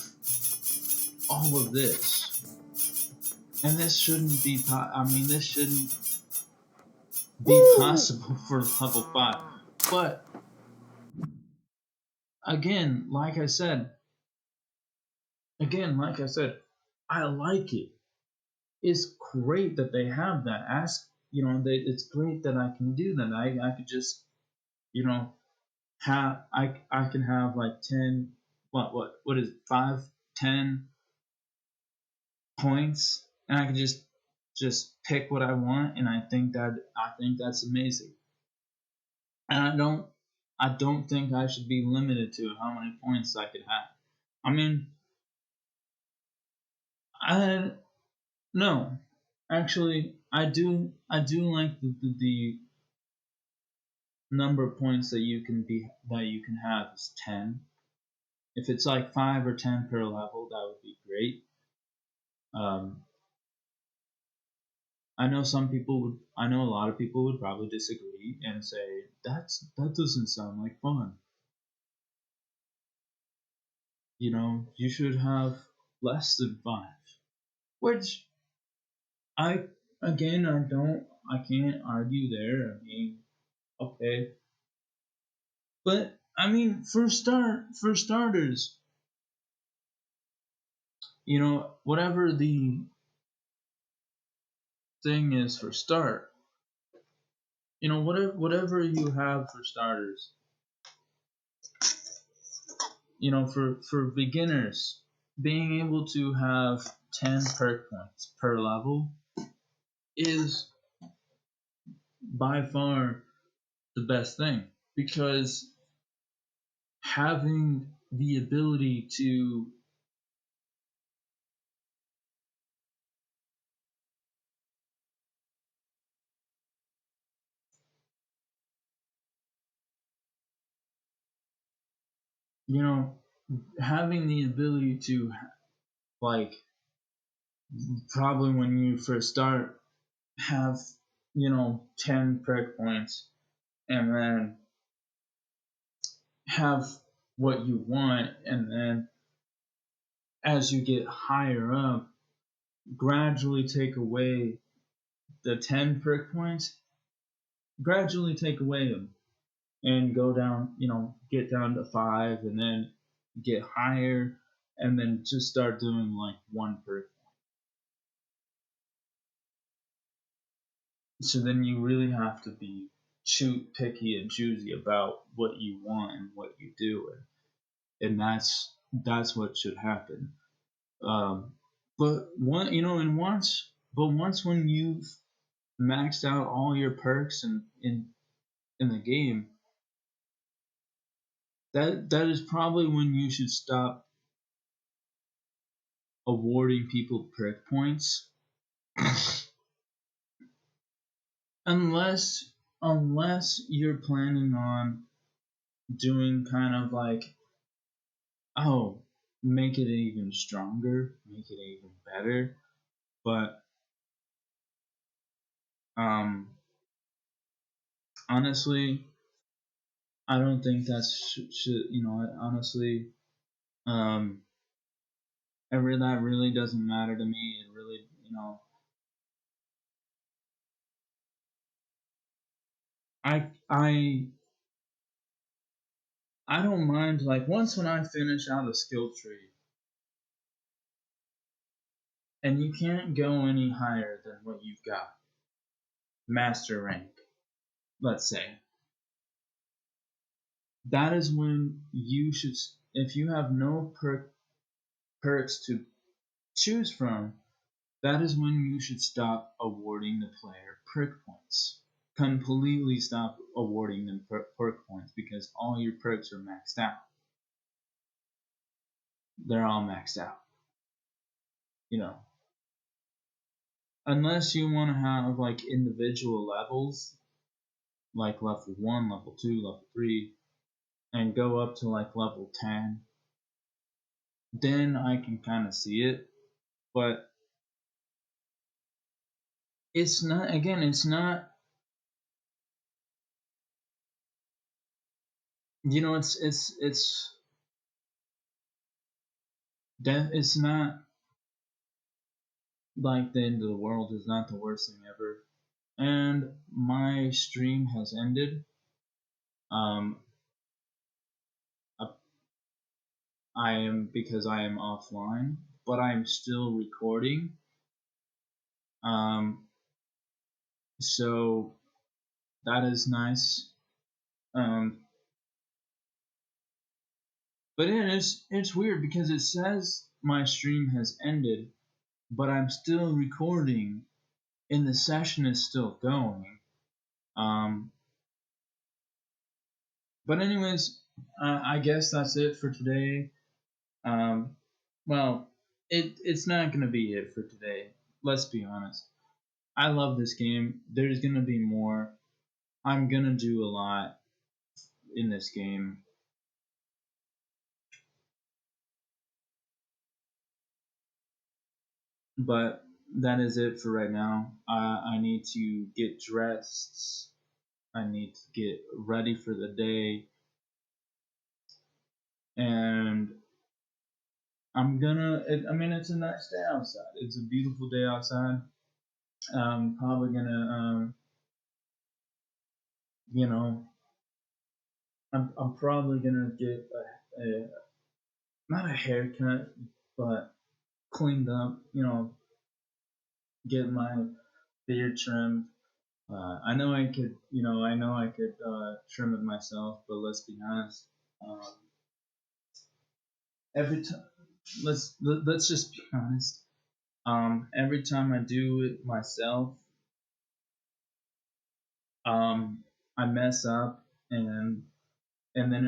all of this. And this shouldn't be, this shouldn't be possible for level 5. But, again, like I said, I like it. It's great that they have that. It's great that I can do that. I could just, you know, I can have like 10, what is it, 5, 10 points, and I can just pick what I want, and I think that's amazing. And I don't think I should be limited to how many points I could have. I mean, I no, actually, I do like the number of points that you can have is 10. If it's like 5 or 10 per level, that would be great. I know a lot of people would probably disagree and say that doesn't sound like fun. You should have less than 5, which I can't argue there. I mean, okay, but I mean, for starters, whatever the thing is for start, whatever you have for starters, for beginners, being able to have 10 perk points per level is by far the best thing, because having the ability to you know having the ability to, like, probably when you first start, have 10 perk points, and then have what you want, and then as you get higher up, gradually take away the 10 perk points, gradually take away them, and go down, get down to 5, and then get higher, and then just start doing like 1 perk. So then you really have to be picky and choosy about what you want and what you do, and that's what should happen. But one, and once when you've maxed out all your perks in the game, that is probably when you should stop awarding people perk points, unless you're planning on doing kind of like, oh, make it even stronger, make it even better. But honestly, I don't think that's should honestly, um, that really doesn't matter to me. It really, I I I don't mind, like, once when I finish out a skill tree, and you can't go any higher than what you've got, master rank, let's say. That is when you should, if you have no perks to choose from, that is when you should stop awarding the player perk points. Completely stop awarding them perk points, because all your perks are maxed out. They're all maxed out. Unless you want to have like individual levels, like level 1, level 2, level 3, and go up to like level 10, then I can kind of see it. But it's not, again, it's not like the end of the world. It's not the worst thing ever. And my stream has ended. Um, I am, because I am offline, but I'm still recording. Um, so that is nice. Um, but it's weird, because it says my stream has ended, but I'm still recording, and the session is still going. But anyways, I guess that's it for today. Um, well, it's not gonna be it for today. Let's be honest. I love this game. There's gonna be more. I'm gonna do a lot in this game. But that is it for right now. I need to get dressed. I need to get ready for the day. And I mean, it's a nice day outside. It's a beautiful day outside. I'm probably gonna, you know, I'm probably gonna get not a haircut, but cleaned up, get my beard trimmed. I know I could trim it myself, but let's be honest. Um, every time, let's just be honest. Every time I do it myself, I mess up, and then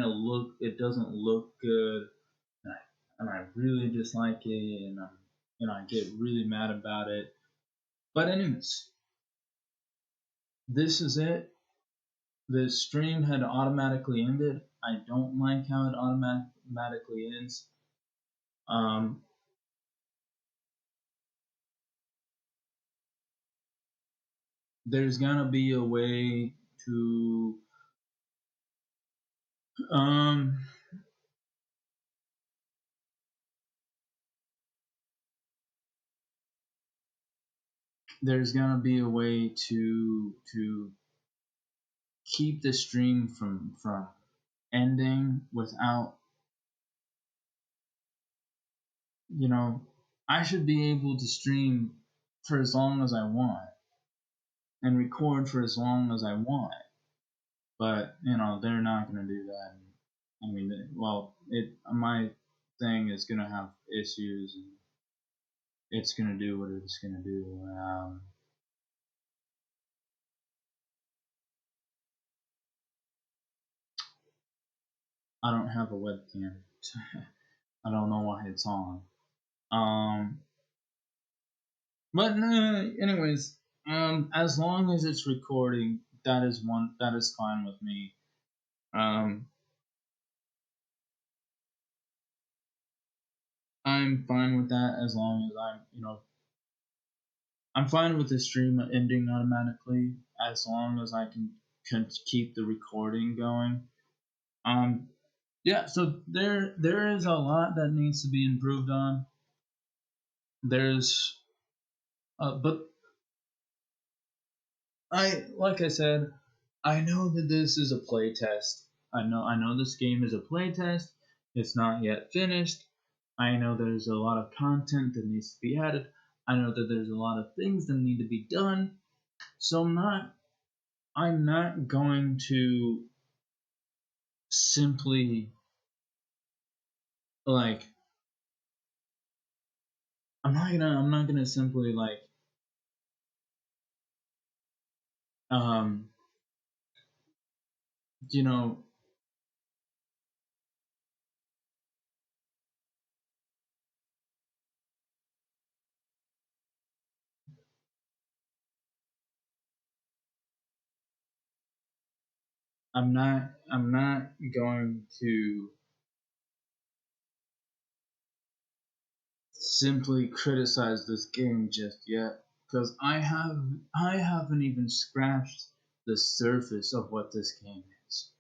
it doesn't look good, and I really dislike it, and I get really mad about it. But anyways, this is it. The stream had automatically ended. I don't like how it automatically ends. Um, there's gonna be a way to um, there's gonna be a way to keep the stream from ending without, you know, I should be able to stream for as long as I want and record for as long as I want. But they're not going to do that. I mean, my thing is going to have issues, and it's going to do what it's going to do. I don't have a webcam. I don't know why it's on. But anyways, as long as it's recording, that is fine with me. Um, I'm fine with that as long as I'm fine with the stream ending automatically as long as I can keep the recording going. Um, yeah, so there is a lot that needs to be improved on. There's, but like I said, I know that this is a playtest. I know this game is a playtest. It's not yet finished. I know there's a lot of content that needs to be added. I know that there's a lot of things that need to be done. So I'm not going to simply like I'm not gonna simply like um you know I'm not going to simply criticize this game just yet because I haven't even scratched the surface of what this game is.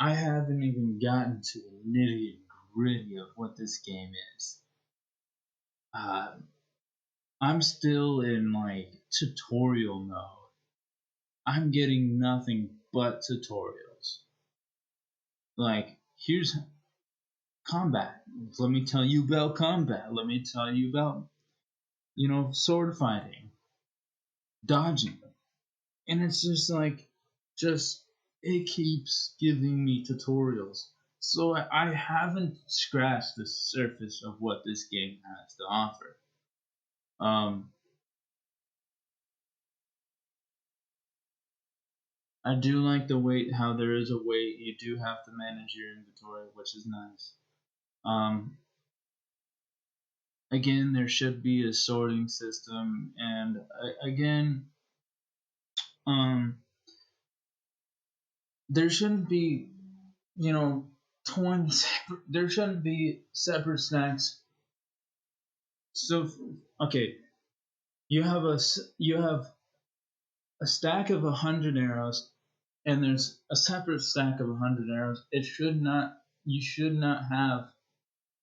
I haven't even gotten to the nitty gritty of what this game is. Uh, I'm still in like tutorial mode. I'm getting nothing but tutorials. Like, here's combat. Let me tell you about combat. Let me tell you about, sword fighting, dodging. And it's just like, just, it keeps giving me tutorials. So I haven't scratched the surface of what this game has to offer. Um, I do like the way how there is a way you do have to manage your inventory, which is nice. Um, again, there should be a sorting system, and again, um, there shouldn't be, 20 separate, there shouldn't be separate snacks. So, okay, you have a stack of 100 arrows, and there's a separate stack of 100 arrows. You should not have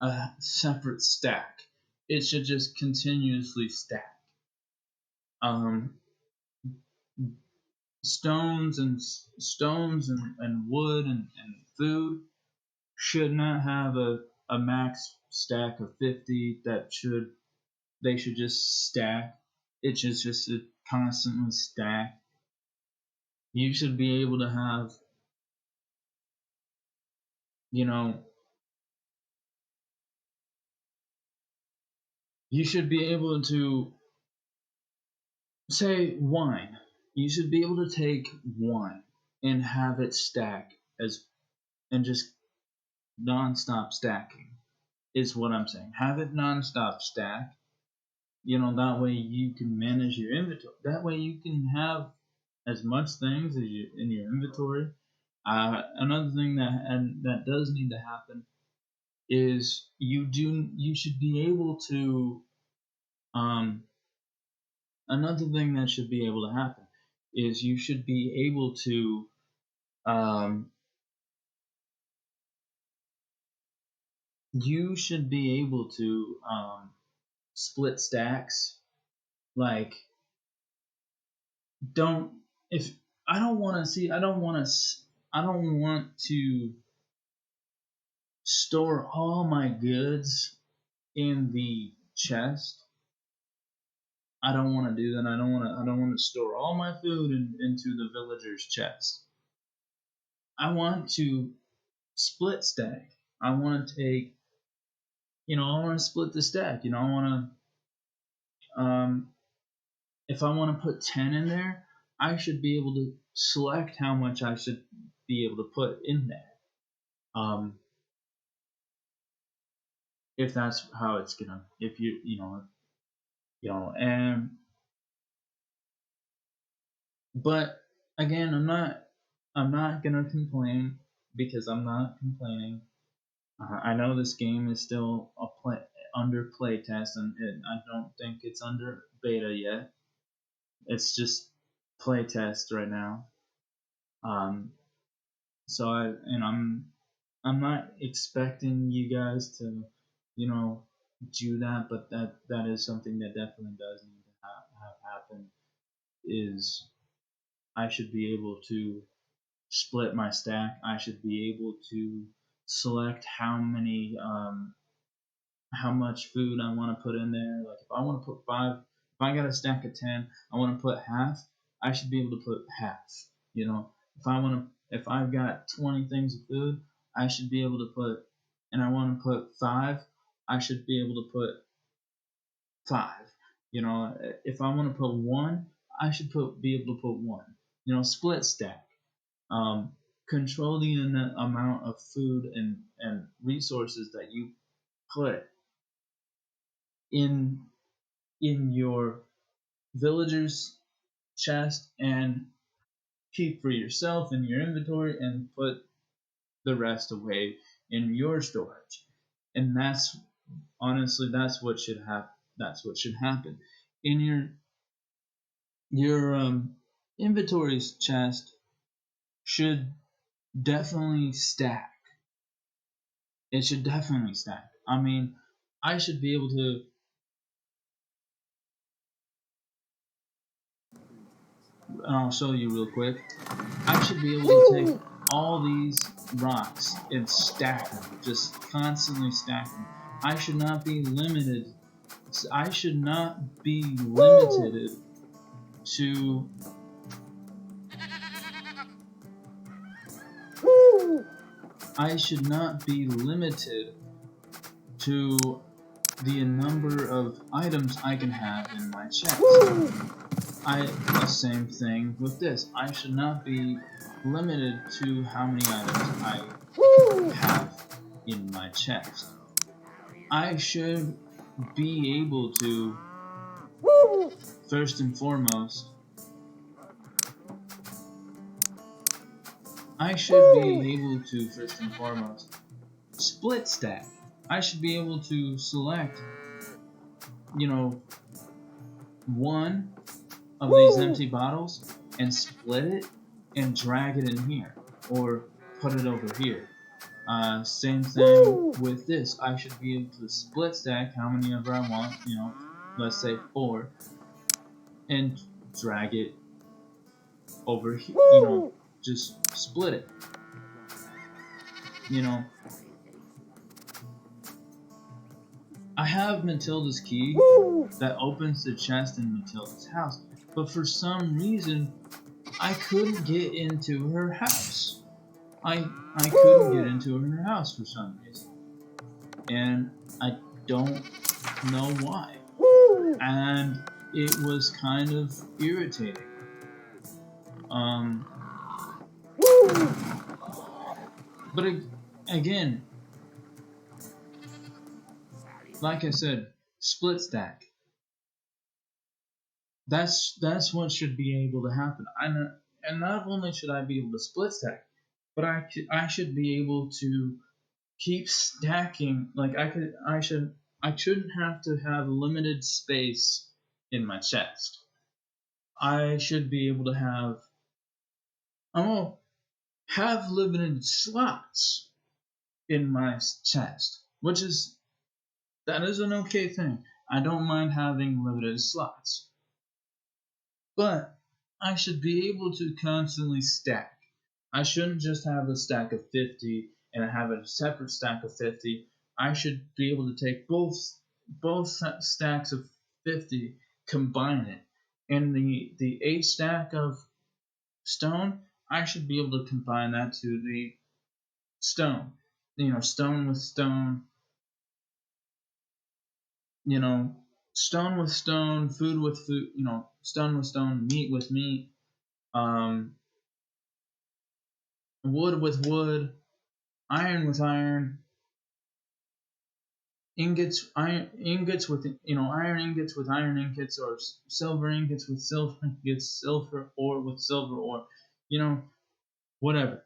a separate stack. It should just continuously stack. Um, stones and wood and food should not have a max stack of 50. They should just stack. It should just constantly stack. You should be able to have, you know, you should be able to say wine. You should be able to take wine and have it stack and just non-stop stacking is what I'm saying. Have it non-stop stack. That way you can manage your inventory. That way you can have as much things as you in your inventory. Another thing that does need to happen is you should be able to another thing that should be able to happen is you should be able to you should be able to split stacks. Like, don't if I don't want to see I don't want to store all my goods in the chest. I don't want to do that. I don't want to store all my food into the villager's chest. I want to split stack. I want to take, I want to split the stack. I want to, if I want to put 10 in there, I should be able to select how much I should be able to put in there. If that's how it's gonna, if and but again, I'm not gonna complain because I'm not complaining. I know this game is still under playtest, and I don't think it's under beta yet. It's just playtest right now. So I'm not expecting you guys to, do that, but that is something that definitely does need to have happen. Is I should be able to split my stack. I should be able to select how much food I want to put in there. Like if I want to put 5, if I got a stack of 10, I want to put half. I should be able to put half. If I've got 20 things of food, I should be able to put, and I want to put 5, I should be able to put 5. If I want to put 1, I should be able to put 1. Split stack. Control the amount of food and resources that you put in your villager's chest and keep for yourself in your inventory and put the rest away in your storage. And that's what should happen. That's what should happen in your inventory's chest should definitely stack. It should definitely stack. I mean, I should be able to. And I'll show you real quick. I should be able to take all these rocks and stack them, just constantly stack them. I should not be limited. I should not be limited to. I should not be limited to the number of items I can have in my chest. The same thing with this. I should not be limited to how many items I have in my chest. I should be able to, first and foremost, split stack. I should be able to select, one of these empty bottles and split it and drag it in here or put it over here. Same thing with this. I should be able to split stack how many ever I want, let's say 4, and drag it over here, just split it. I have Matilda's key that opens the chest in Matilda's house, but for some reason, I couldn't get into her house. I couldn't get into her house for some reason, and I don't know why. And it was kind of irritating. But again, like I said, split stack. That's what should be able to happen. And not only should I be able to split stack, but I should be able to keep stacking. Like I shouldn't have to have limited space in my chest. I should be able to have limited slots in my chest, that is an okay thing. I don't mind having limited slots. But I should be able to constantly stack. I shouldn't just have a stack of 50 and have a separate stack of 50. I should be able to take both stacks of 50, combine it, and the 8 stack of stone, I should be able to combine that to the stone. Stone with stone, stone with stone, food with food, stone with stone, meat with meat, wood with wood, iron with iron, ingots with iron ingots with iron ingots, or silver ingots with silver ingots, silver ore with silver ore, whatever.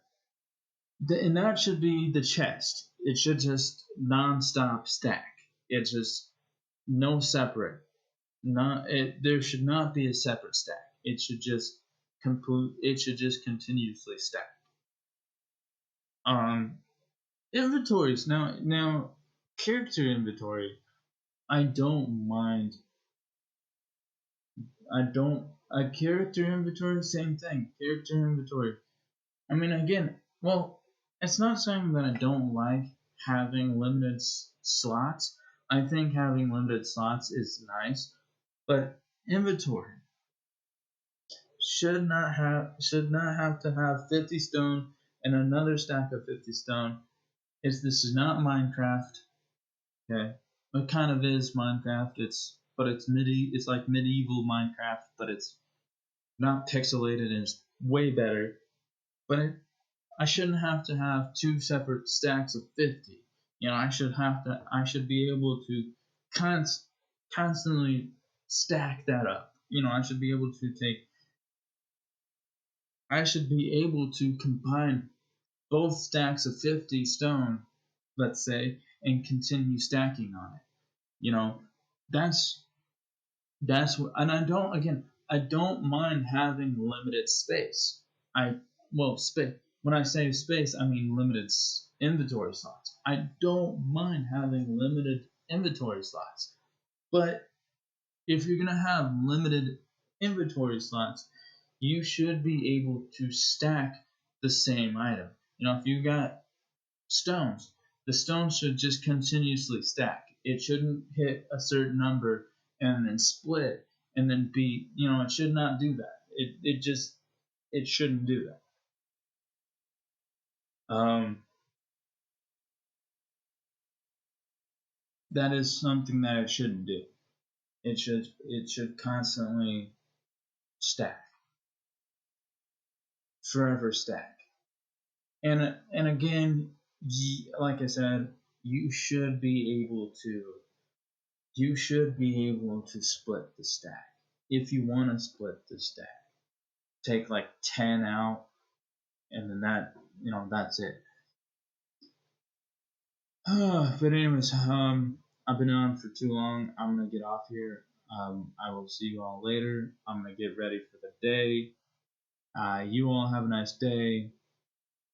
And that should be the chest. It should just non-stop stack. It's just no separate. There should not be a separate stack. It should just continuously stack. Inventories now character inventory. I don't mind. A character inventory, same thing. Character inventory. I mean, again, well, it's not saying that I don't like having limited slots. I think having limited slots is nice, but inventory should not have to have 50 stone and another stack of 50 stone. This is not Minecraft. Okay, it kind of is Minecraft. It's like medieval Minecraft, but it's not pixelated and it's way better. But I shouldn't have to have 2 separate stacks of 50. I should be able to constantly stack that up. I should be able to combine both stacks of 50 stone, let's say, and continue stacking on it. That's what, and I don't mind having limited space. Space. When I say space, I mean limited inventory slots. I don't mind having limited inventory slots. But if you're going to have limited inventory slots, you should be able to stack the same item. If you got stones, the stones should just continuously stack. It shouldn't hit a certain number and then split and then be, it should not do that. It shouldn't do that. That is something that it shouldn't do. It should constantly stack, forever stack. And again, like I said, you should be able to split the stack if you want to split the stack. Take like 10 out, and then that's it. But anyways, I've been on for too long. I'm gonna get off here. I will see you all later. I'm gonna get ready for the day. You all have a nice day.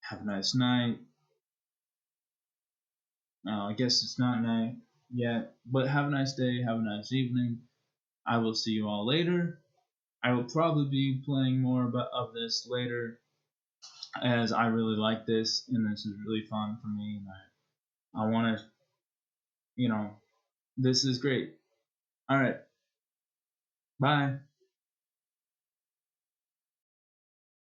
Have a nice night. I guess it's not night yet, but have a nice day. Have a nice evening. I will see you all later. I will probably be playing more of this later, as I really like this, and this is really fun for me, and I want to, this is great. All right, bye.